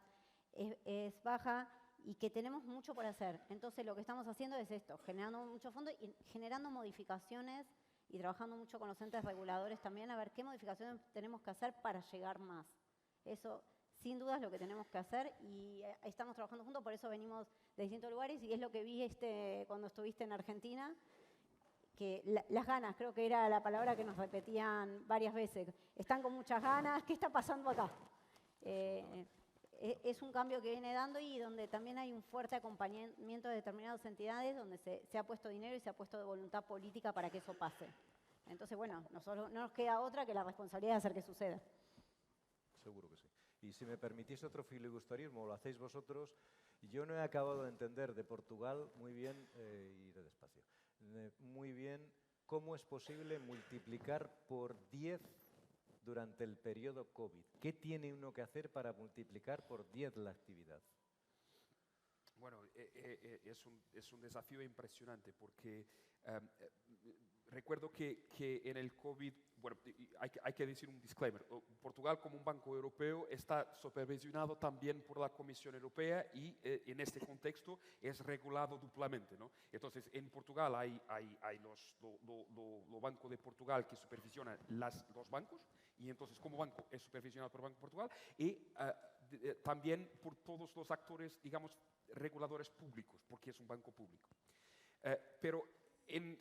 es baja y que tenemos mucho por hacer. Entonces lo que estamos haciendo es esto, generando muchos fondos y generando modificaciones y trabajando mucho con los entes reguladores también a ver qué modificaciones tenemos que hacer para llegar más. Eso sin duda es lo que tenemos que hacer y estamos trabajando juntos, por eso venimos de distintos lugares y es lo que vi cuando estuviste en Argentina, que las ganas, creo que era la palabra que nos repetían varias veces. Están con muchas ganas, ¿qué está pasando acá? Es un cambio que viene dando y donde también hay un fuerte acompañamiento de determinadas entidades donde se ha puesto dinero y se ha puesto de voluntad política para que eso pase. Entonces, bueno, nosotros no nos queda otra que la responsabilidad de hacer que suceda. Seguro que sí. Y si me permitís otro filibusterismo, lo hacéis vosotros. Yo no he acabado de entender de Portugal muy bien, iré despacio, muy bien cómo es posible multiplicar por 10 durante el periodo COVID. ¿Qué tiene uno que hacer para multiplicar por 10 la actividad? Bueno, es un desafío impresionante porque recuerdo que en el COVID, bueno, hay que decir un disclaimer, Portugal como un banco europeo está supervisionado también por la Comisión Europea y en este contexto es regulado duplamente, ¿no? Entonces, en Portugal hay los Banco de Portugal que supervisiona los bancos y entonces como banco es supervisionado por el Banco de Portugal y también por todos los actores, digamos, reguladores públicos, porque es un banco público. Pero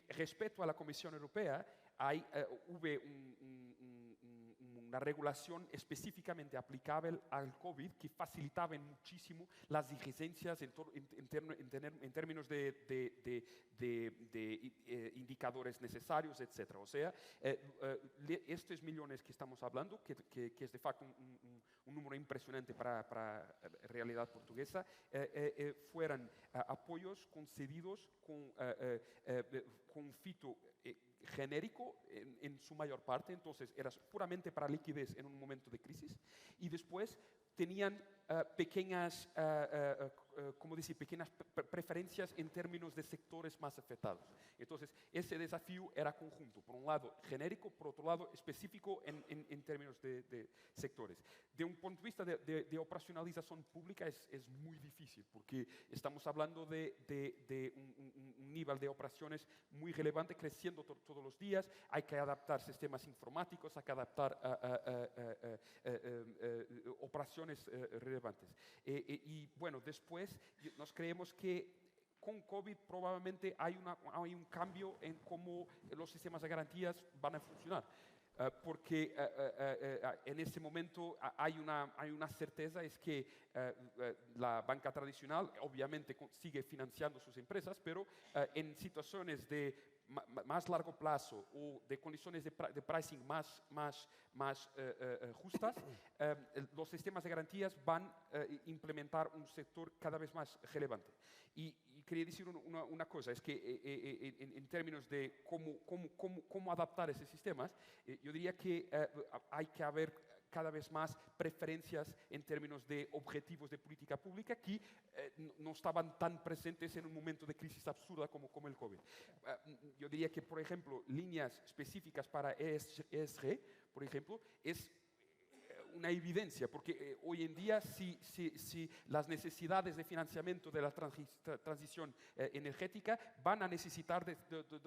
respecto a la Comisión Europea, hubo una regulación específicamente aplicable al COVID que facilitaba muchísimo las diligencias en términos de indicadores necesarios, etc. O sea, estos millones que estamos hablando, que es de facto un número impresionante para la realidad portuguesa, fueran apoyos concedidos con fito genérico en su mayor parte, entonces era puramente para liquidez en un momento de crisis y después tenían pequeñas preferencias en términos de sectores más afectados. Entonces, ese desafío era conjunto, por un lado genérico, por otro lado específico en términos de sectores. De un punto de vista de operacionalización pública es muy difícil, porque estamos hablando de un nivel de operaciones muy relevante, creciendo todos los días, hay que adaptar sistemas informáticos, hay que adaptar operaciones relevantes. Y bueno, después nos creemos que con COVID probablemente hay un cambio en cómo los sistemas de garantías van a funcionar. Porque en este momento hay una certeza, es que la banca tradicional obviamente sigue financiando sus empresas, pero en situaciones de más largo plazo o de condiciones de pricing más justas, los sistemas de garantías van a implementar un sector cada vez más relevante. Y quería decir una cosa, es que en términos de cómo adaptar esos sistemas, yo diría que hay que haber cada vez más preferencias en términos de objetivos de política pública que no estaban tan presentes en un momento de crisis absurda como el COVID. Yo diría que, por ejemplo, líneas específicas para ESG, por ejemplo, es una evidencia, porque hoy en día si las necesidades de financiamiento de la transición energética van a necesitar de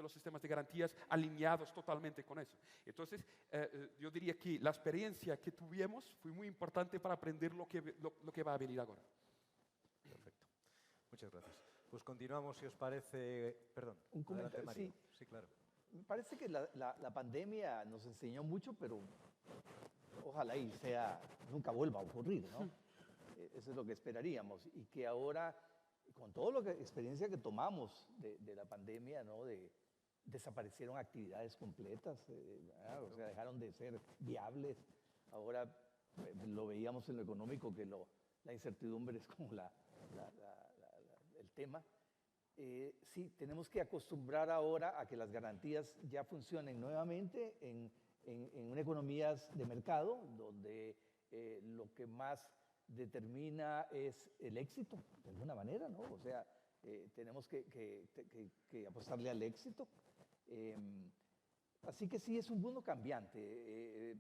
los sistemas de garantías alineados totalmente con eso. Entonces, yo diría que la experiencia que tuvimos fue muy importante para aprender lo que va a venir ahora. Perfecto. Muchas gracias. Pues continuamos, si os parece... Perdón, un comentario, Mario. Sí, claro. Me parece que la pandemia nos enseñó mucho, pero ojalá y nunca vuelva a ocurrir, ¿no? Eso es lo que esperaríamos. Y que ahora, con toda la experiencia que tomamos de la pandemia, ¿no? Desaparecieron actividades completas, o sea, dejaron de ser viables. Ahora lo veíamos en lo económico, que la incertidumbre es como el tema. Sí, tenemos que acostumbrar ahora a que las garantías ya funcionen nuevamente en economías de mercado, donde lo que más determina es el éxito, de alguna manera, ¿no? O sea, tenemos que apostarle al éxito. Así que sí, es un mundo cambiante.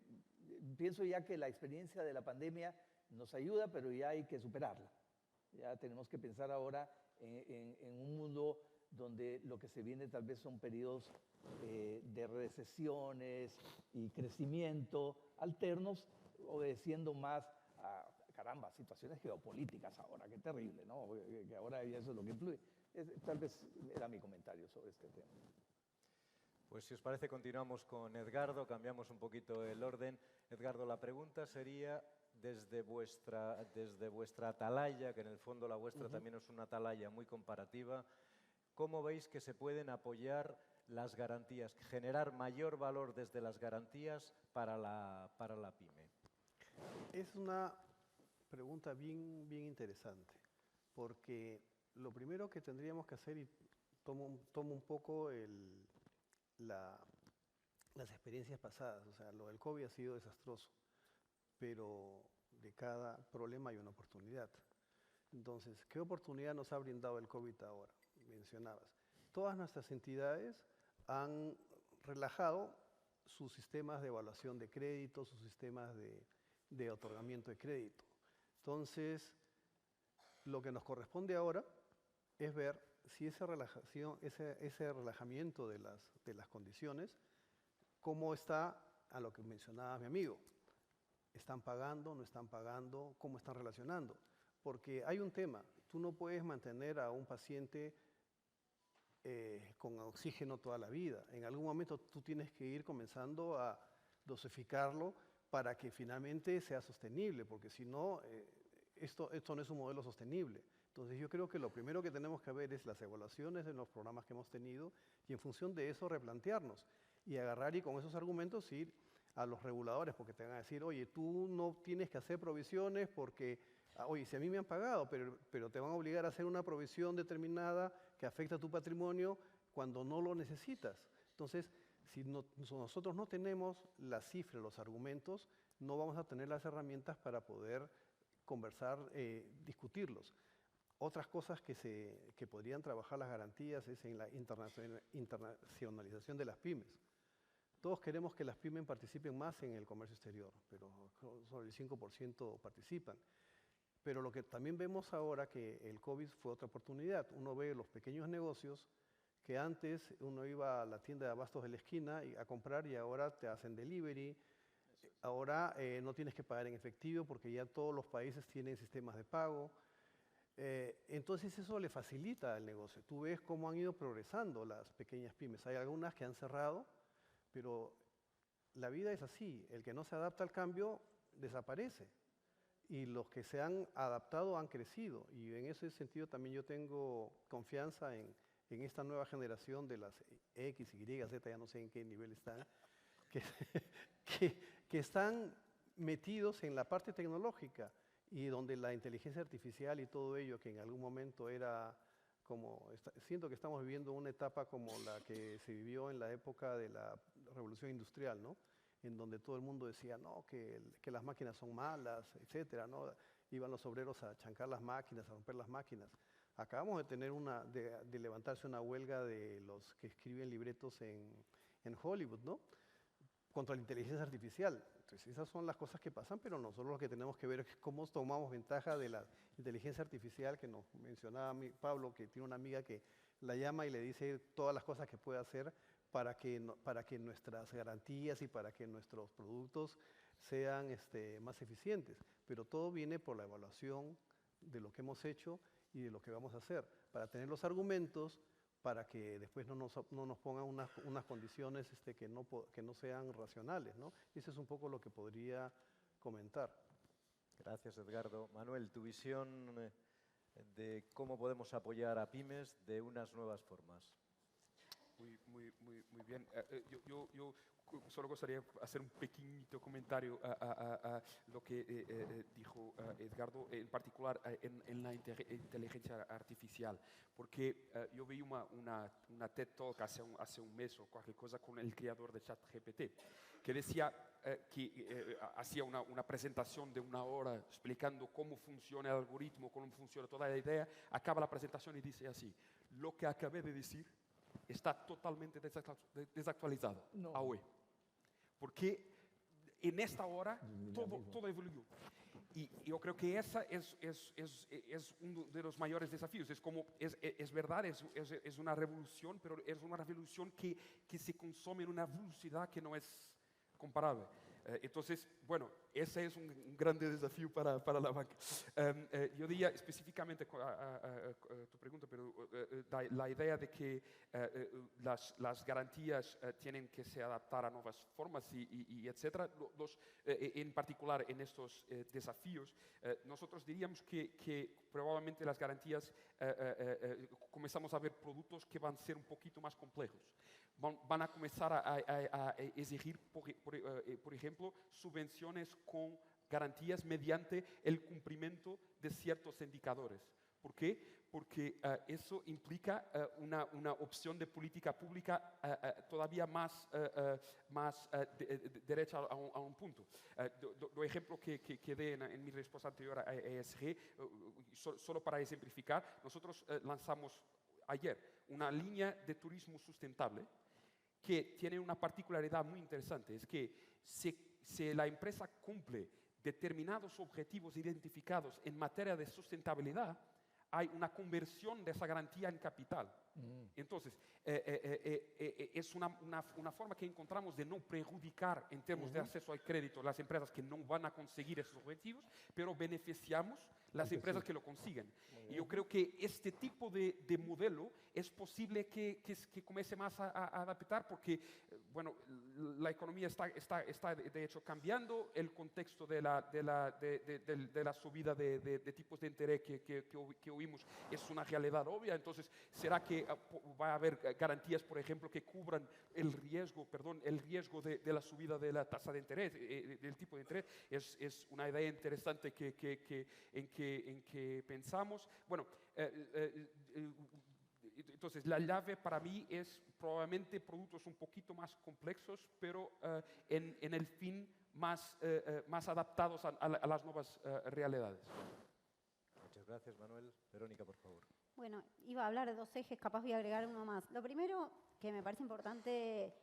Pienso ya que la experiencia de la pandemia nos ayuda, pero ya hay que superarla. Ya tenemos que pensar ahora en un mundo donde lo que se viene tal vez son periodos de recesiones y crecimiento alternos, obedeciendo más a, caramba, situaciones geopolíticas ahora, qué terrible, ¿no? Que ahora eso es lo que influye. Tal vez era mi comentario sobre este tema. Pues si os parece, continuamos con Edgardo, cambiamos un poquito el orden. Edgardo, la pregunta sería, desde vuestra atalaya, que en el fondo la vuestra también es una atalaya muy comparativa, ¿cómo veis que se pueden apoyar las garantías, generar mayor valor desde las garantías para la PYME? Es una pregunta bien interesante, porque lo primero que tendríamos que hacer, y tomo un poco las experiencias pasadas, o sea, lo del COVID ha sido desastroso, pero de cada problema hay una oportunidad. Entonces, ¿qué oportunidad nos ha brindado el COVID ahora? Mencionabas. Todas nuestras entidades han relajado sus sistemas de evaluación de crédito, sus sistemas de otorgamiento de crédito. Entonces, lo que nos corresponde ahora es ver si ese relajamiento de las condiciones, cómo está a lo que mencionaba mi amigo. ¿Están pagando, no están pagando? ¿Cómo están relacionando? Porque hay un tema, tú no puedes mantener a un paciente con oxígeno toda la vida. En algún momento tú tienes que ir comenzando a dosificarlo para que finalmente sea sostenible, porque si no, esto no es un modelo sostenible. Entonces yo creo que lo primero que tenemos que ver es las evaluaciones de los programas que hemos tenido y en función de eso replantearnos y agarrar y con esos argumentos ir a los reguladores, porque te van a decir, oye, tú no tienes que hacer provisiones porque, oye, si a mí me han pagado, pero te van a obligar a hacer una provisión determinada que afecta a tu patrimonio cuando no lo necesitas. Entonces, si nosotros no tenemos la cifra, los argumentos, no vamos a tener las herramientas para poder conversar, discutirlos. Otras cosas que podrían trabajar las garantías es en la internacionalización de las pymes. Todos queremos que las pymes participen más en el comercio exterior, pero solo el 5% participan. Pero lo que también vemos ahora que el COVID fue otra oportunidad. Uno ve los pequeños negocios que antes uno iba a la tienda de abastos de la esquina a comprar y ahora te hacen delivery. Ahora no tienes que pagar en efectivo porque ya todos los países tienen sistemas de pago. Entonces eso le facilita el negocio. Tú ves cómo han ido progresando las pequeñas pymes. Hay algunas que han cerrado, pero la vida es así. El que no se adapta al cambio desaparece. Y los que se han adaptado han crecido. Y en ese sentido también yo tengo confianza en en esta nueva generación de las X, Y, Z, ya no sé en qué nivel están, que, que están metidos en la parte tecnológica y donde la inteligencia artificial y todo ello, que en algún momento era como, siento que estamos viviendo una etapa como la que se vivió en la época de la revolución industrial, ¿no? En donde todo el mundo decía, no, que las máquinas son malas, etcétera, ¿no? Iban los obreros a chancar las máquinas, a romper las máquinas. Acabamos de tener de levantarse una huelga de los que escriben libretos en Hollywood, ¿no? Contra la inteligencia artificial. Entonces, esas son las cosas que pasan, pero nosotros lo que tenemos que ver es cómo tomamos ventaja de la inteligencia artificial, que nos mencionaba Pablo, que tiene una amiga que la llama y le dice todas las cosas que puede hacer para que nuestras garantías y para que nuestros productos sean más eficientes. Pero todo viene por la evaluación de lo que hemos hecho y de lo que vamos a hacer, para tener los argumentos para que después no nos pongan unas condiciones que no sean racionales, ¿no? Eso es un poco lo que podría comentar. Gracias, Edgardo. Manuel, tu visión de cómo podemos apoyar a pymes de unas nuevas formas. Muy bien. Yo solo gustaría hacer un pequeñito comentario a lo que dijo Edgardo, en particular en la inteligencia artificial, porque yo vi una TED Talk hace un mes o cualquier cosa con el creador de ChatGPT, que decía que hacía una presentación de 1 hora explicando cómo funciona el algoritmo, cómo funciona toda la idea, acaba la presentación y dice así: lo que acabé de decir está totalmente desactualizado a hoy. Porque en esta hora todo evoluyó. Y yo creo que esa es uno de los mayores desafíos. Es verdad, es una revolución, pero es una revolución que se consume en una velocidad que no es comparable. Entonces, bueno, ese es un grande desafío para la banca. Yo diría específicamente a tu pregunta, pero la idea de que las garantías tienen que se adaptar a nuevas formas y etcétera, en particular en estos desafíos, nosotros diríamos que probablemente las garantías comenzamos a ver productos que van a ser un poquito más complejos. Van a comenzar a exigir, por ejemplo, subvenciones con garantías mediante el cumplimiento de ciertos indicadores. ¿Por qué? Porque eso implica una opción de política pública todavía más derecha a un punto. Lo ejemplo que dé en mi respuesta anterior a ESG, solo para ejemplificar, nosotros lanzamos ayer una línea de turismo sustentable que tiene una particularidad muy interesante, es que si la empresa cumple determinados objetivos identificados en materia de sustentabilidad, hay una conversión de esa garantía en capital. Entonces, es una forma que encontramos de no perjudicar en términos de acceso al crédito las empresas que no van a conseguir esos objetivos, pero beneficiamos las empresas que lo consiguen. Y yo creo que este tipo de modelo es posible que comience más a adaptar porque, bueno, la economía está de hecho cambiando, el contexto de la subida de tipos de interés que oímos es una realidad obvia, entonces será que va a haber garantías, por ejemplo, que cubran el riesgo de la subida de la tasa de interés, del tipo de interés. Es una idea interesante en que pensamos. Bueno, entonces la llave para mí es probablemente productos un poquito más complejos, pero en el fin más adaptados a las nuevas realidades. Muchas gracias, Manuel. Verónica, por favor. Bueno, iba a hablar de 2 ejes, capaz voy a agregar uno más. Lo primero que me parece importante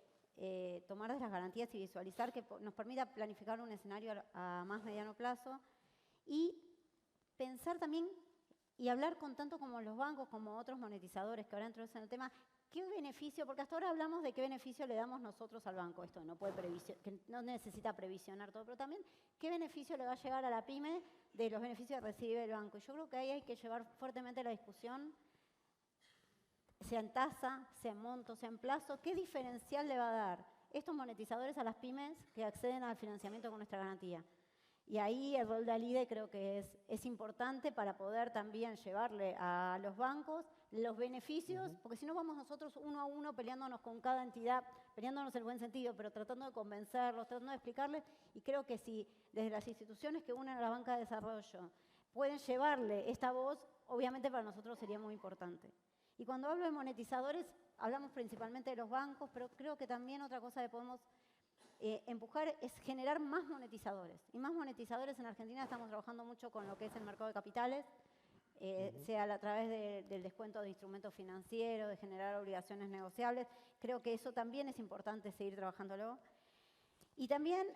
tomar de las garantías y visualizar que nos permita planificar un escenario a más mediano plazo y pensar también y hablar con tanto como los bancos como otros monetizadores que ahora introducen el tema, ¿qué beneficio? Porque hasta ahora hablamos de qué beneficio le damos nosotros al banco, esto que no necesita previsionar todo, pero también qué beneficio le va a llegar a la pyme de los beneficios que recibe el banco. Yo creo que ahí hay que llevar fuertemente la discusión, sea en tasa, sea en monto, sea en plazo, ¿qué diferencial le va a dar estos monetizadores a las pymes que acceden al financiamiento con nuestra garantía? Y ahí el rol de ALIDE creo que es importante para poder también llevarle a los bancos los beneficios, porque si no vamos nosotros uno a uno peleándonos con cada entidad, peleándonos en el buen sentido, pero tratando de convencerlos, tratando de explicarles, y creo que si desde las instituciones que unen a la banca de desarrollo pueden llevarle esta voz, obviamente para nosotros sería muy importante. Y cuando hablo de monetizadores, hablamos principalmente de los bancos, pero creo que también otra cosa que podemos empujar es generar más monetizadores. Y más monetizadores en Argentina estamos trabajando mucho con lo que es el mercado de capitales, sea a través del descuento de instrumentos financieros, de generar obligaciones negociables. Creo que eso también es importante seguir trabajándolo. Y también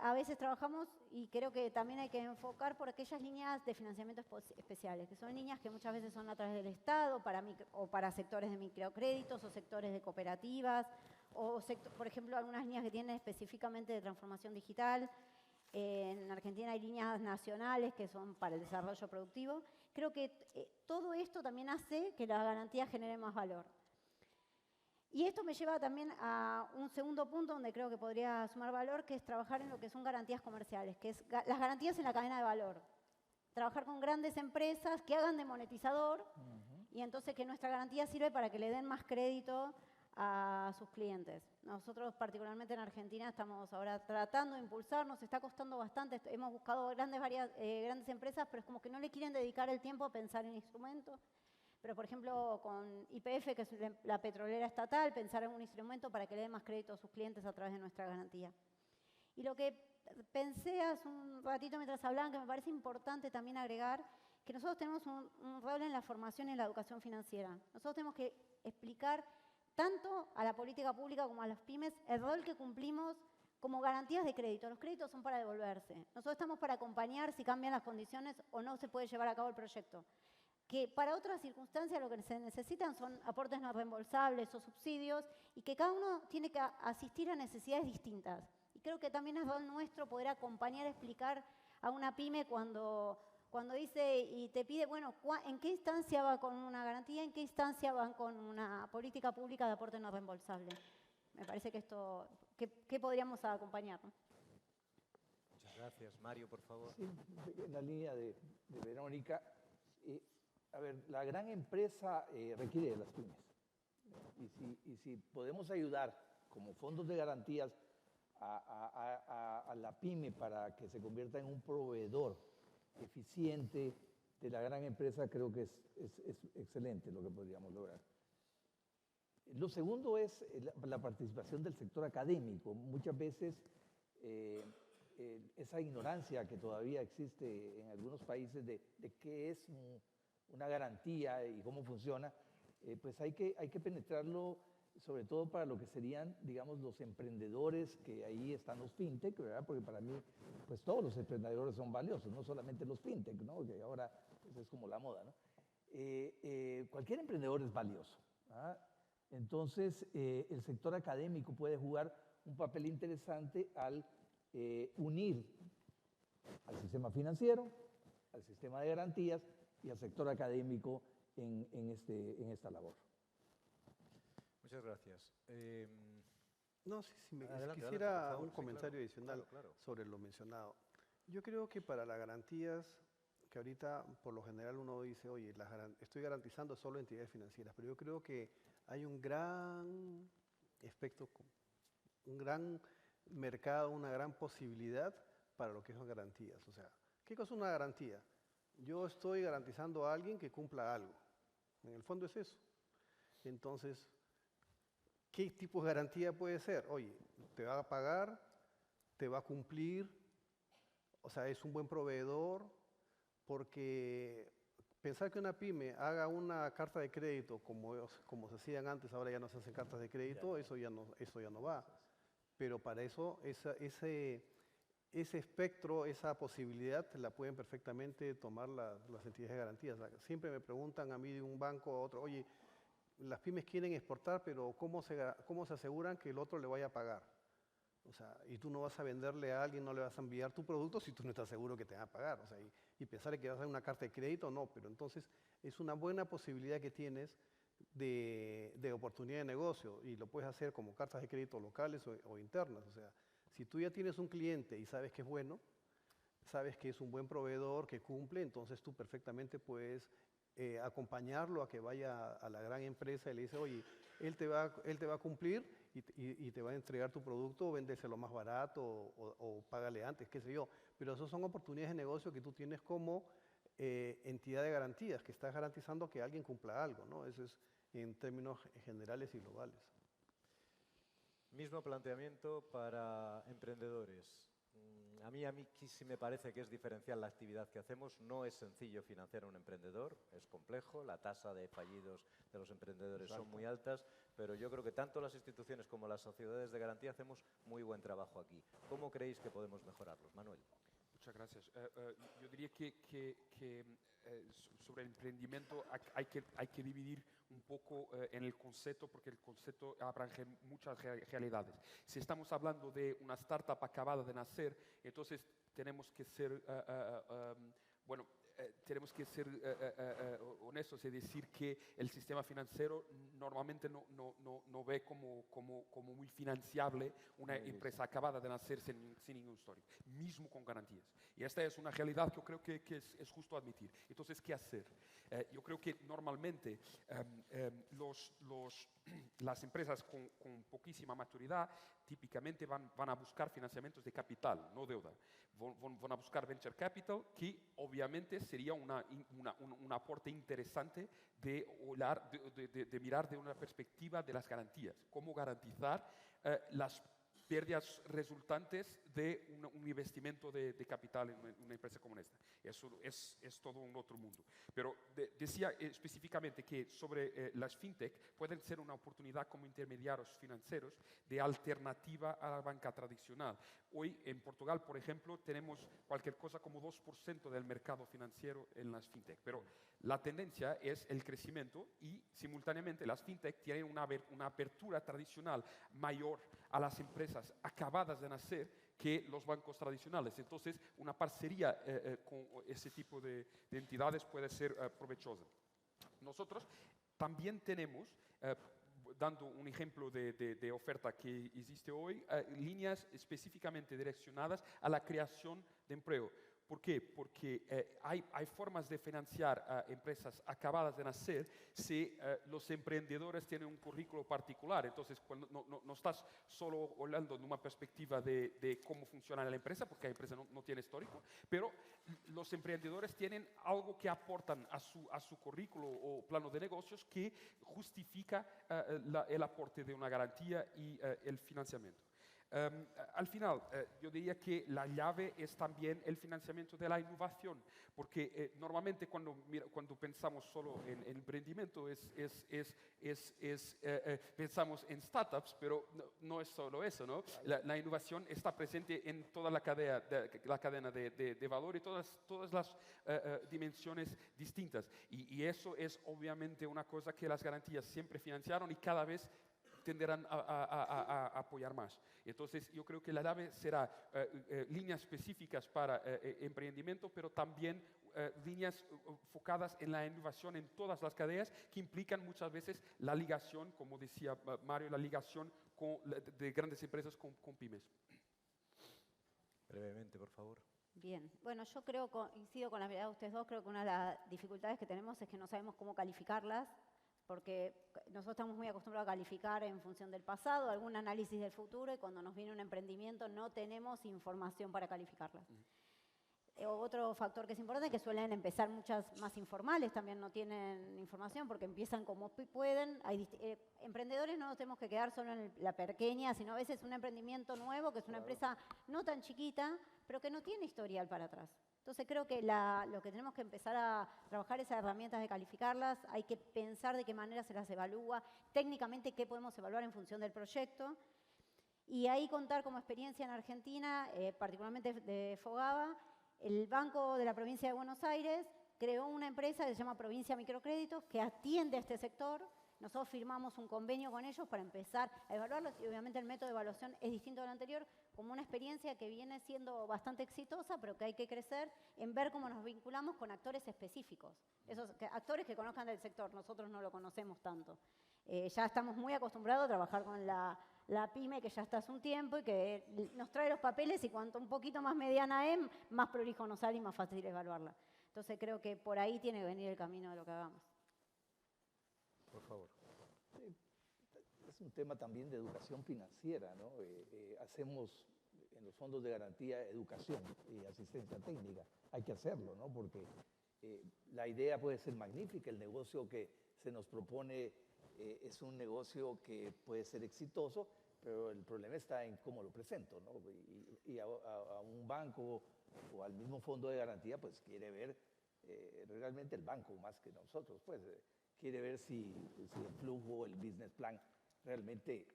a veces trabajamos, y creo que también hay que enfocar por aquellas líneas de financiamiento especiales, que son líneas que muchas veces son a través del Estado, o para sectores de microcréditos, o sectores de cooperativas, o por ejemplo algunas líneas que tienen específicamente de transformación digital. En Argentina hay líneas nacionales que son para el desarrollo productivo. Creo que todo esto también hace que la garantía genere más valor. Y esto me lleva también a un segundo punto donde creo que podría sumar valor, que es trabajar en lo que son garantías comerciales, que es las garantías en la cadena de valor. Trabajar con grandes empresas que hagan de monetizador y entonces que nuestra garantía sirve para que le den más crédito a sus clientes. Nosotros particularmente en Argentina estamos ahora tratando de impulsar, nos está costando bastante, hemos buscado grandes empresas, pero es como que no le quieren dedicar el tiempo a pensar en instrumentos. Pero, por ejemplo, con YPF, que es la petrolera estatal, pensar en un instrumento para que le dé más crédito a sus clientes a través de nuestra garantía. Y lo que pensé hace un ratito mientras hablaban, que me parece importante también agregar, que nosotros tenemos un rol en la formación y en la educación financiera. Nosotros tenemos que explicar tanto a la política pública como a las pymes el rol que cumplimos como garantías de crédito. Los créditos son para devolverse. Nosotros estamos para acompañar si cambian las condiciones o no se puede llevar a cabo el proyecto. Que para otras circunstancias lo que se necesitan son aportes no reembolsables o subsidios y que cada uno tiene que asistir a necesidades distintas. Y creo que también es rol nuestro poder acompañar, explicar a una pyme cuando dice y te pide, bueno, ¿en qué instancia va con una garantía? ¿En qué instancia van con una política pública de aporte no reembolsable? Me parece que esto, ¿qué podríamos acompañar, ¿no? Muchas gracias. Mario, por favor. Sí, en la línea de Verónica. A ver, la gran empresa requiere de las pymes. Y si podemos ayudar como fondos de garantías a la pyme para que se convierta en un proveedor eficiente de la gran empresa, creo que es excelente lo que podríamos lograr. Lo segundo es la participación del sector académico. Muchas veces esa ignorancia que todavía existe en algunos países de qué es una garantía y cómo funciona, pues hay que penetrarlo, sobre todo para lo que serían, digamos, los emprendedores, que ahí están los fintech, ¿verdad? Porque para mí, pues todos los emprendedores son valiosos, no solamente los fintech, ¿no? Que ahora pues, es como la moda, ¿no? Cualquier emprendedor es valioso, ¿verdad? Entonces, el sector académico puede jugar un papel interesante al unir al sistema financiero, al sistema de garantías y al sector académico en esta labor. Muchas gracias. No, sí, Adelante, quisiera por favor. un comentario adicional sobre lo mencionado. Yo creo que para las garantías, que ahorita por lo general uno dice, oye, estoy garantizando solo entidades financieras, pero yo creo que hay un gran espectro, un gran mercado, una gran posibilidad para lo que son garantías. O sea, ¿qué cosa es una garantía? Yo estoy garantizando a alguien que cumpla algo. En el fondo es eso. Entonces, ¿qué tipo de garantía puede ser? Oye, te va a pagar, te va a cumplir, o sea, es un buen proveedor, porque pensar que una pyme haga una carta de crédito como se hacían antes, ahora ya no se hacen cartas de crédito, eso ya no va. Pero para eso, ese espectro, esa posibilidad, la pueden perfectamente tomar las entidades de garantías. Siempre me preguntan a mí de un banco a otro, oye, las pymes quieren exportar, pero ¿cómo se aseguran que el otro le vaya a pagar? O sea, y tú no vas a venderle a alguien, no le vas a enviar tu producto si tú no estás seguro que te va a pagar. O sea, y pensar que vas a hacer una carta de crédito, no, pero entonces es una buena posibilidad que tienes de oportunidad de negocio y lo puedes hacer como cartas de crédito locales o internas. O sea, si tú ya tienes un cliente y sabes que es bueno, sabes que es un buen proveedor, que cumple, entonces tú perfectamente puedes acompañarlo a que vaya a la gran empresa y le dice, oye, él te va a cumplir y te va a entregar tu producto, o véndeselo más barato o págale antes, qué sé yo. Pero esas son oportunidades de negocio que tú tienes como entidad de garantías, que estás garantizando que alguien cumpla algo, ¿no? Eso es en términos generales y globales. Mismo planteamiento para emprendedores. A mí sí me parece que es diferencial la actividad que hacemos. No es sencillo financiar a un emprendedor, es complejo, la tasa de fallidos de los emprendedores son muy altas, pero yo creo que tanto las instituciones como las sociedades de garantía hacemos muy buen trabajo aquí. ¿Cómo creéis que podemos mejorarlos, Manuel? Muchas gracias. Yo diría que sobre el emprendimiento hay que dividir un poco en el concepto, porque el concepto abarca muchas realidades. Si estamos hablando de una startup acabada de nacer, entonces tenemos que ser, honestos y decir que el sistema financiero normalmente no ve como muy financiable una empresa acabada de nacer sin ningún histórico, mismo con garantías. Y esta es una realidad que yo creo que es justo admitir. Entonces, ¿qué hacer? Yo creo que normalmente las empresas con poquísima maturidad típicamente van a buscar financiamientos de capital, no deuda. Van a buscar venture capital, que obviamente sería un aporte interesante de mirar de una perspectiva de las garantías. Cómo garantizar las pérdidas resultantes de un investimento de capital en una empresa como esta. Eso es todo un otro mundo. Pero decía específicamente que sobre las fintech pueden ser una oportunidad como intermediarios financieros de alternativa a la banca tradicional. Hoy en Portugal, por ejemplo, tenemos cualquier cosa como 2% del mercado financiero en las fintech. Pero la tendencia es el crecimiento y simultáneamente las fintech tienen una apertura tradicional mayor a las empresas acabadas de nacer que los bancos tradicionales. Entonces, una parcería con ese tipo de entidades puede ser provechosa. Nosotros también tenemos, dando un ejemplo de oferta que existe hoy, líneas específicamente direccionadas a la creación de empleo. ¿Por qué? Porque hay formas de financiar a empresas acabadas de nacer si los emprendedores tienen un currículo particular. Entonces, cuando no estás solo hablando de una perspectiva de cómo funciona la empresa, porque la empresa no tiene histórico, pero los emprendedores tienen algo que aportan a su currículo o plano de negocios que justifica el aporte de una garantía y el financiamiento. Al final, yo diría que la llave es también el financiamiento de la innovación, porque normalmente cuando pensamos solo en emprendimiento pensamos en startups, pero no es solo eso, ¿no? La innovación está presente en toda la cadena de valor y todas las dimensiones distintas. Y eso es obviamente una cosa que las garantías siempre financiaron y cada vez tenderán a apoyar más. Entonces, yo creo que la clave será líneas específicas para emprendimiento, pero también líneas enfocadas en la innovación en todas las cadenas, que implican muchas veces la ligación, como decía Mario, la ligación de grandes empresas con pymes. Brevemente, por favor. Bien, bueno, yo creo, coincido con la mirada de ustedes dos, creo que una de las dificultades que tenemos es que no sabemos cómo calificarlas, porque nosotros estamos muy acostumbrados a calificar en función del pasado, algún análisis del futuro, y cuando nos viene un emprendimiento no tenemos información para calificarlas. Otro factor que es importante es que suelen empezar muchas más informales, también no tienen información porque empiezan como pueden. Hay emprendedores no nos tenemos que quedar solo en la pequeña, sino a veces un emprendimiento nuevo, que es una empresa no tan chiquita, pero que no tiene historial para atrás. Entonces creo que lo que tenemos que empezar a trabajar es herramientas de calificarlas, hay que pensar de qué manera se las evalúa, técnicamente qué podemos evaluar en función del proyecto. Y ahí contar como experiencia en Argentina, particularmente de Fogava, el Banco de la Provincia de Buenos Aires creó una empresa que se llama Provincia Microcréditos que atiende a este sector. Nosotros firmamos un convenio con ellos para empezar a evaluarlos y obviamente el método de evaluación es distinto del anterior, como una experiencia que viene siendo bastante exitosa, pero que hay que crecer en ver cómo nos vinculamos con actores específicos. Esos actores que conozcan del sector, nosotros no lo conocemos tanto. Ya estamos muy acostumbrados a trabajar con la pyme que ya está hace un tiempo y que nos trae los papeles y cuanto un poquito más mediana es, más prolijo nos sale y más fácil evaluarla. Entonces creo que por ahí tiene que venir el camino de lo que hagamos. Por favor. Es un tema también de educación financiera, ¿no? Hacemos en los fondos de garantía educación y asistencia técnica. Hay que hacerlo, ¿no? Porque la idea puede ser magnífica, el negocio que se nos propone es un negocio que puede ser exitoso, pero el problema está en cómo lo presento, ¿no? Y a un banco o al mismo fondo de garantía, pues quiere ver realmente el banco más que nosotros, pues quiere ver si el flujo, el business plan realmente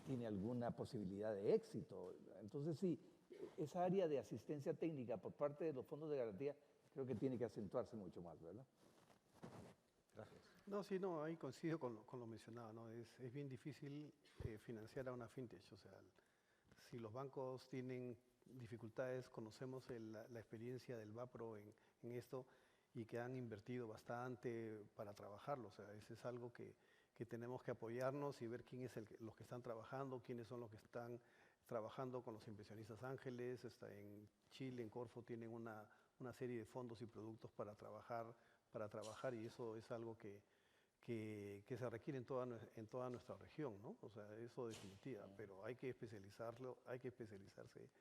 tiene alguna posibilidad de éxito. Entonces sí, esa área de asistencia técnica por parte de los fondos de garantía creo que tiene que acentuarse mucho más, ¿verdad? Gracias. No, sí, no, ahí coincido con lo mencionado, ¿no? Es bien difícil financiar a una fintech, o sea, si los bancos tienen dificultades, conocemos la experiencia del Vapro en esto y que han invertido bastante para trabajarlo, o sea, eso es algo que tenemos que apoyarnos y ver quién es los que están trabajando, quiénes son los que están trabajando con los inversionistas ángeles. En Chile, en Corfo, tienen una serie de fondos y productos para trabajar y eso es algo que se requiere en toda nuestra región, ¿no? O sea, eso definitiva, pero hay que especializarse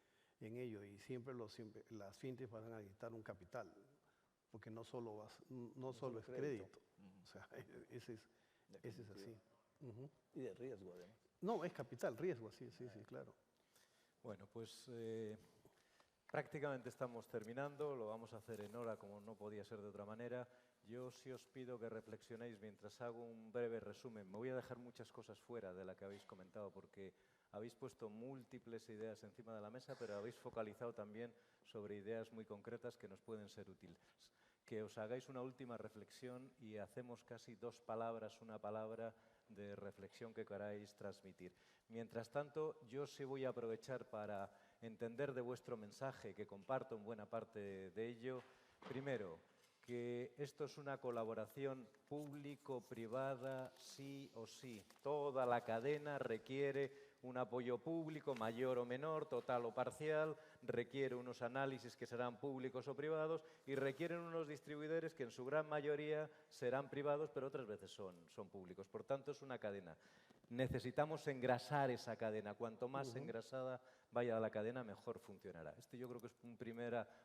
en ello y siempre las fintechs van a necesitar un capital, porque no solo es crédito. O sea, ese es así. Y de riesgo, además. No, es capital, riesgo, sí, claro. Bueno, pues prácticamente estamos terminando, lo vamos a hacer en hora como no podía ser de otra manera. Yo sí os pido que reflexionéis mientras hago un breve resumen. Me voy a dejar muchas cosas fuera de la que habéis comentado porque habéis puesto múltiples ideas encima de la mesa, pero habéis focalizado también sobre ideas muy concretas que nos pueden ser útiles. Que os hagáis una última reflexión y hacemos casi dos palabras, una palabra de reflexión que queráis transmitir. Mientras tanto, yo sí voy a aprovechar para entender de vuestro mensaje, que comparto en buena parte de ello. Primero, que esto es una colaboración público-privada, sí o sí. Toda la cadena requiere un apoyo público, mayor o menor, total o parcial, requiere unos análisis que serán públicos o privados y requieren unos distribuidores que en su gran mayoría serán privados, pero otras veces son públicos. Por tanto, es una cadena. Necesitamos engrasar esa cadena. Cuanto más engrasada vaya la cadena, mejor funcionará. Yo creo que es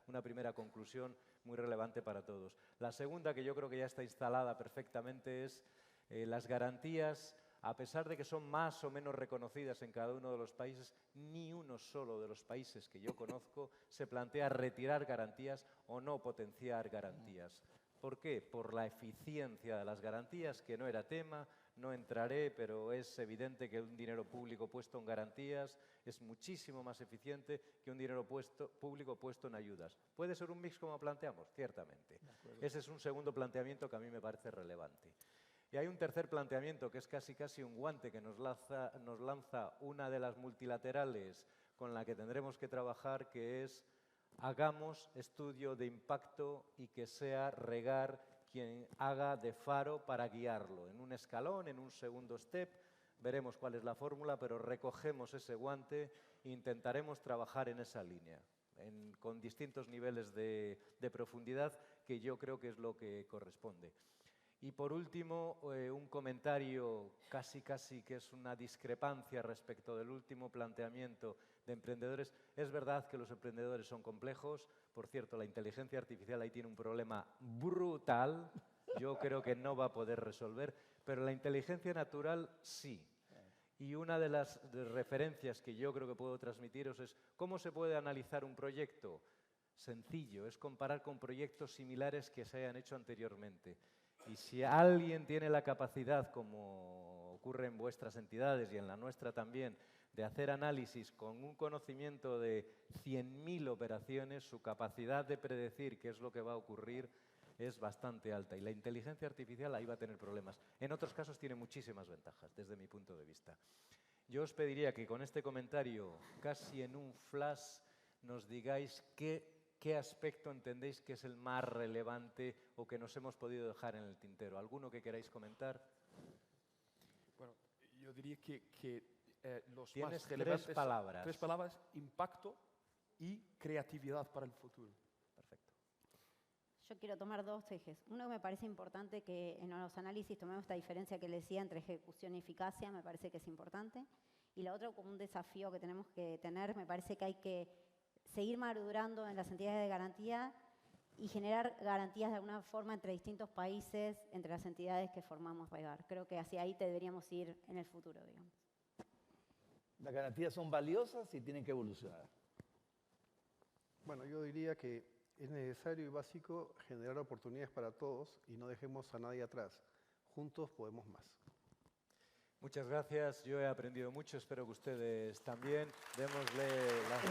una primera conclusión muy relevante para todos. La segunda, que yo creo que ya está instalada perfectamente, es las garantías. A pesar de que son más o menos reconocidas en cada uno de los países, ni uno solo de los países que yo conozco se plantea retirar garantías o no potenciar garantías. ¿Por qué? Por la eficiencia de las garantías, que no era tema, no entraré, pero es evidente que un dinero público puesto en garantías es muchísimo más eficiente que un dinero público puesto en ayudas. ¿Puede ser un mix como planteamos? Ciertamente. Ese es un segundo planteamiento que a mí me parece relevante. Y hay un tercer planteamiento que es casi un guante que nos lanza una de las multilaterales con la que tendremos que trabajar, que es hagamos estudio de impacto y que sea Regar quien haga de faro para guiarlo. En un escalón, en un segundo step, veremos cuál es la fórmula, pero recogemos ese guante e intentaremos trabajar en esa línea, con distintos niveles de profundidad, que yo creo que es lo que corresponde. Y por último, un comentario casi que es una discrepancia respecto del último planteamiento de emprendedores. Es verdad que los emprendedores son complejos. Por cierto, la inteligencia artificial ahí tiene un problema brutal. Yo creo que no va a poder resolver, pero la inteligencia natural sí. Y una de las referencias que yo creo que puedo transmitiros es cómo se puede analizar un proyecto. Sencillo, es comparar con proyectos similares que se hayan hecho anteriormente. Y si alguien tiene la capacidad, como ocurre en vuestras entidades y en la nuestra también, de hacer análisis con un conocimiento de 100.000 operaciones, su capacidad de predecir qué es lo que va a ocurrir es bastante alta. Y la inteligencia artificial ahí va a tener problemas. En otros casos tiene muchísimas ventajas, desde mi punto de vista. Yo os pediría que con este comentario, casi en un flash, nos digáis qué aspecto entendéis que es el más relevante o que nos hemos podido dejar en el tintero. ¿Alguno que queráis comentar? Bueno, yo diría que los Tienes más relevantes... tres palabras. Tres palabras: impacto y creatividad para el futuro. Perfecto. yo quiero tomar dos ejes. Uno, me parece importante que en los análisis tomemos esta diferencia que le decía entre ejecución y eficacia, me parece que es importante. Y la otra, como un desafío que tenemos que tener, me parece que hay que seguir madurando en las entidades de garantía y generar garantías de alguna forma entre distintos países, entre las entidades que formamos REGAR. Creo que hacia ahí deberíamos ir en el futuro, digamos. Las garantías son valiosas y tienen que evolucionar. Bueno, yo diría que es necesario y básico generar oportunidades para todos y no dejemos a nadie atrás. Juntos podemos más. Muchas gracias, yo he aprendido mucho, espero que ustedes también. Démosle las...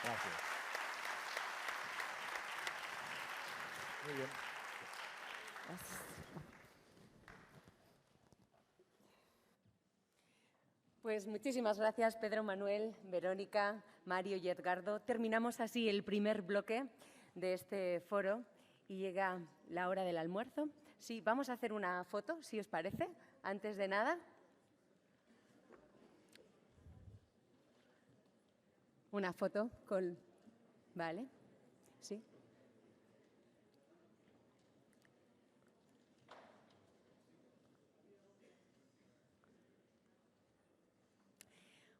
Gracias. Muy bien. Pues muchísimas gracias, Pedro, Manuel, Verónica, Mario y Edgardo. Terminamos así el primer bloque de este foro y llega la hora del almuerzo. Sí, vamos a hacer una foto, si os parece, antes de nada. Una foto con... ¿Vale? Sí.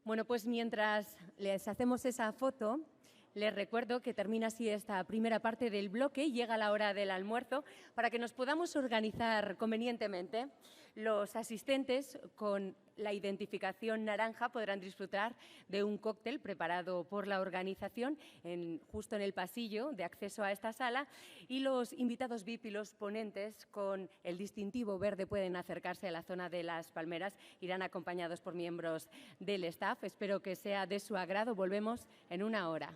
Bueno, pues mientras les hacemos esa foto, les recuerdo que termina así esta primera parte del bloque y llega la hora del almuerzo para que nos podamos organizar convenientemente. Los asistentes con la identificación naranja podrán disfrutar de un cóctel preparado por la organización justo en el pasillo de acceso a esta sala y los invitados VIP y los ponentes con el distintivo verde pueden acercarse a la zona de las palmeras. Irán acompañados por miembros del staff. Espero que sea de su agrado. Volvemos en una hora.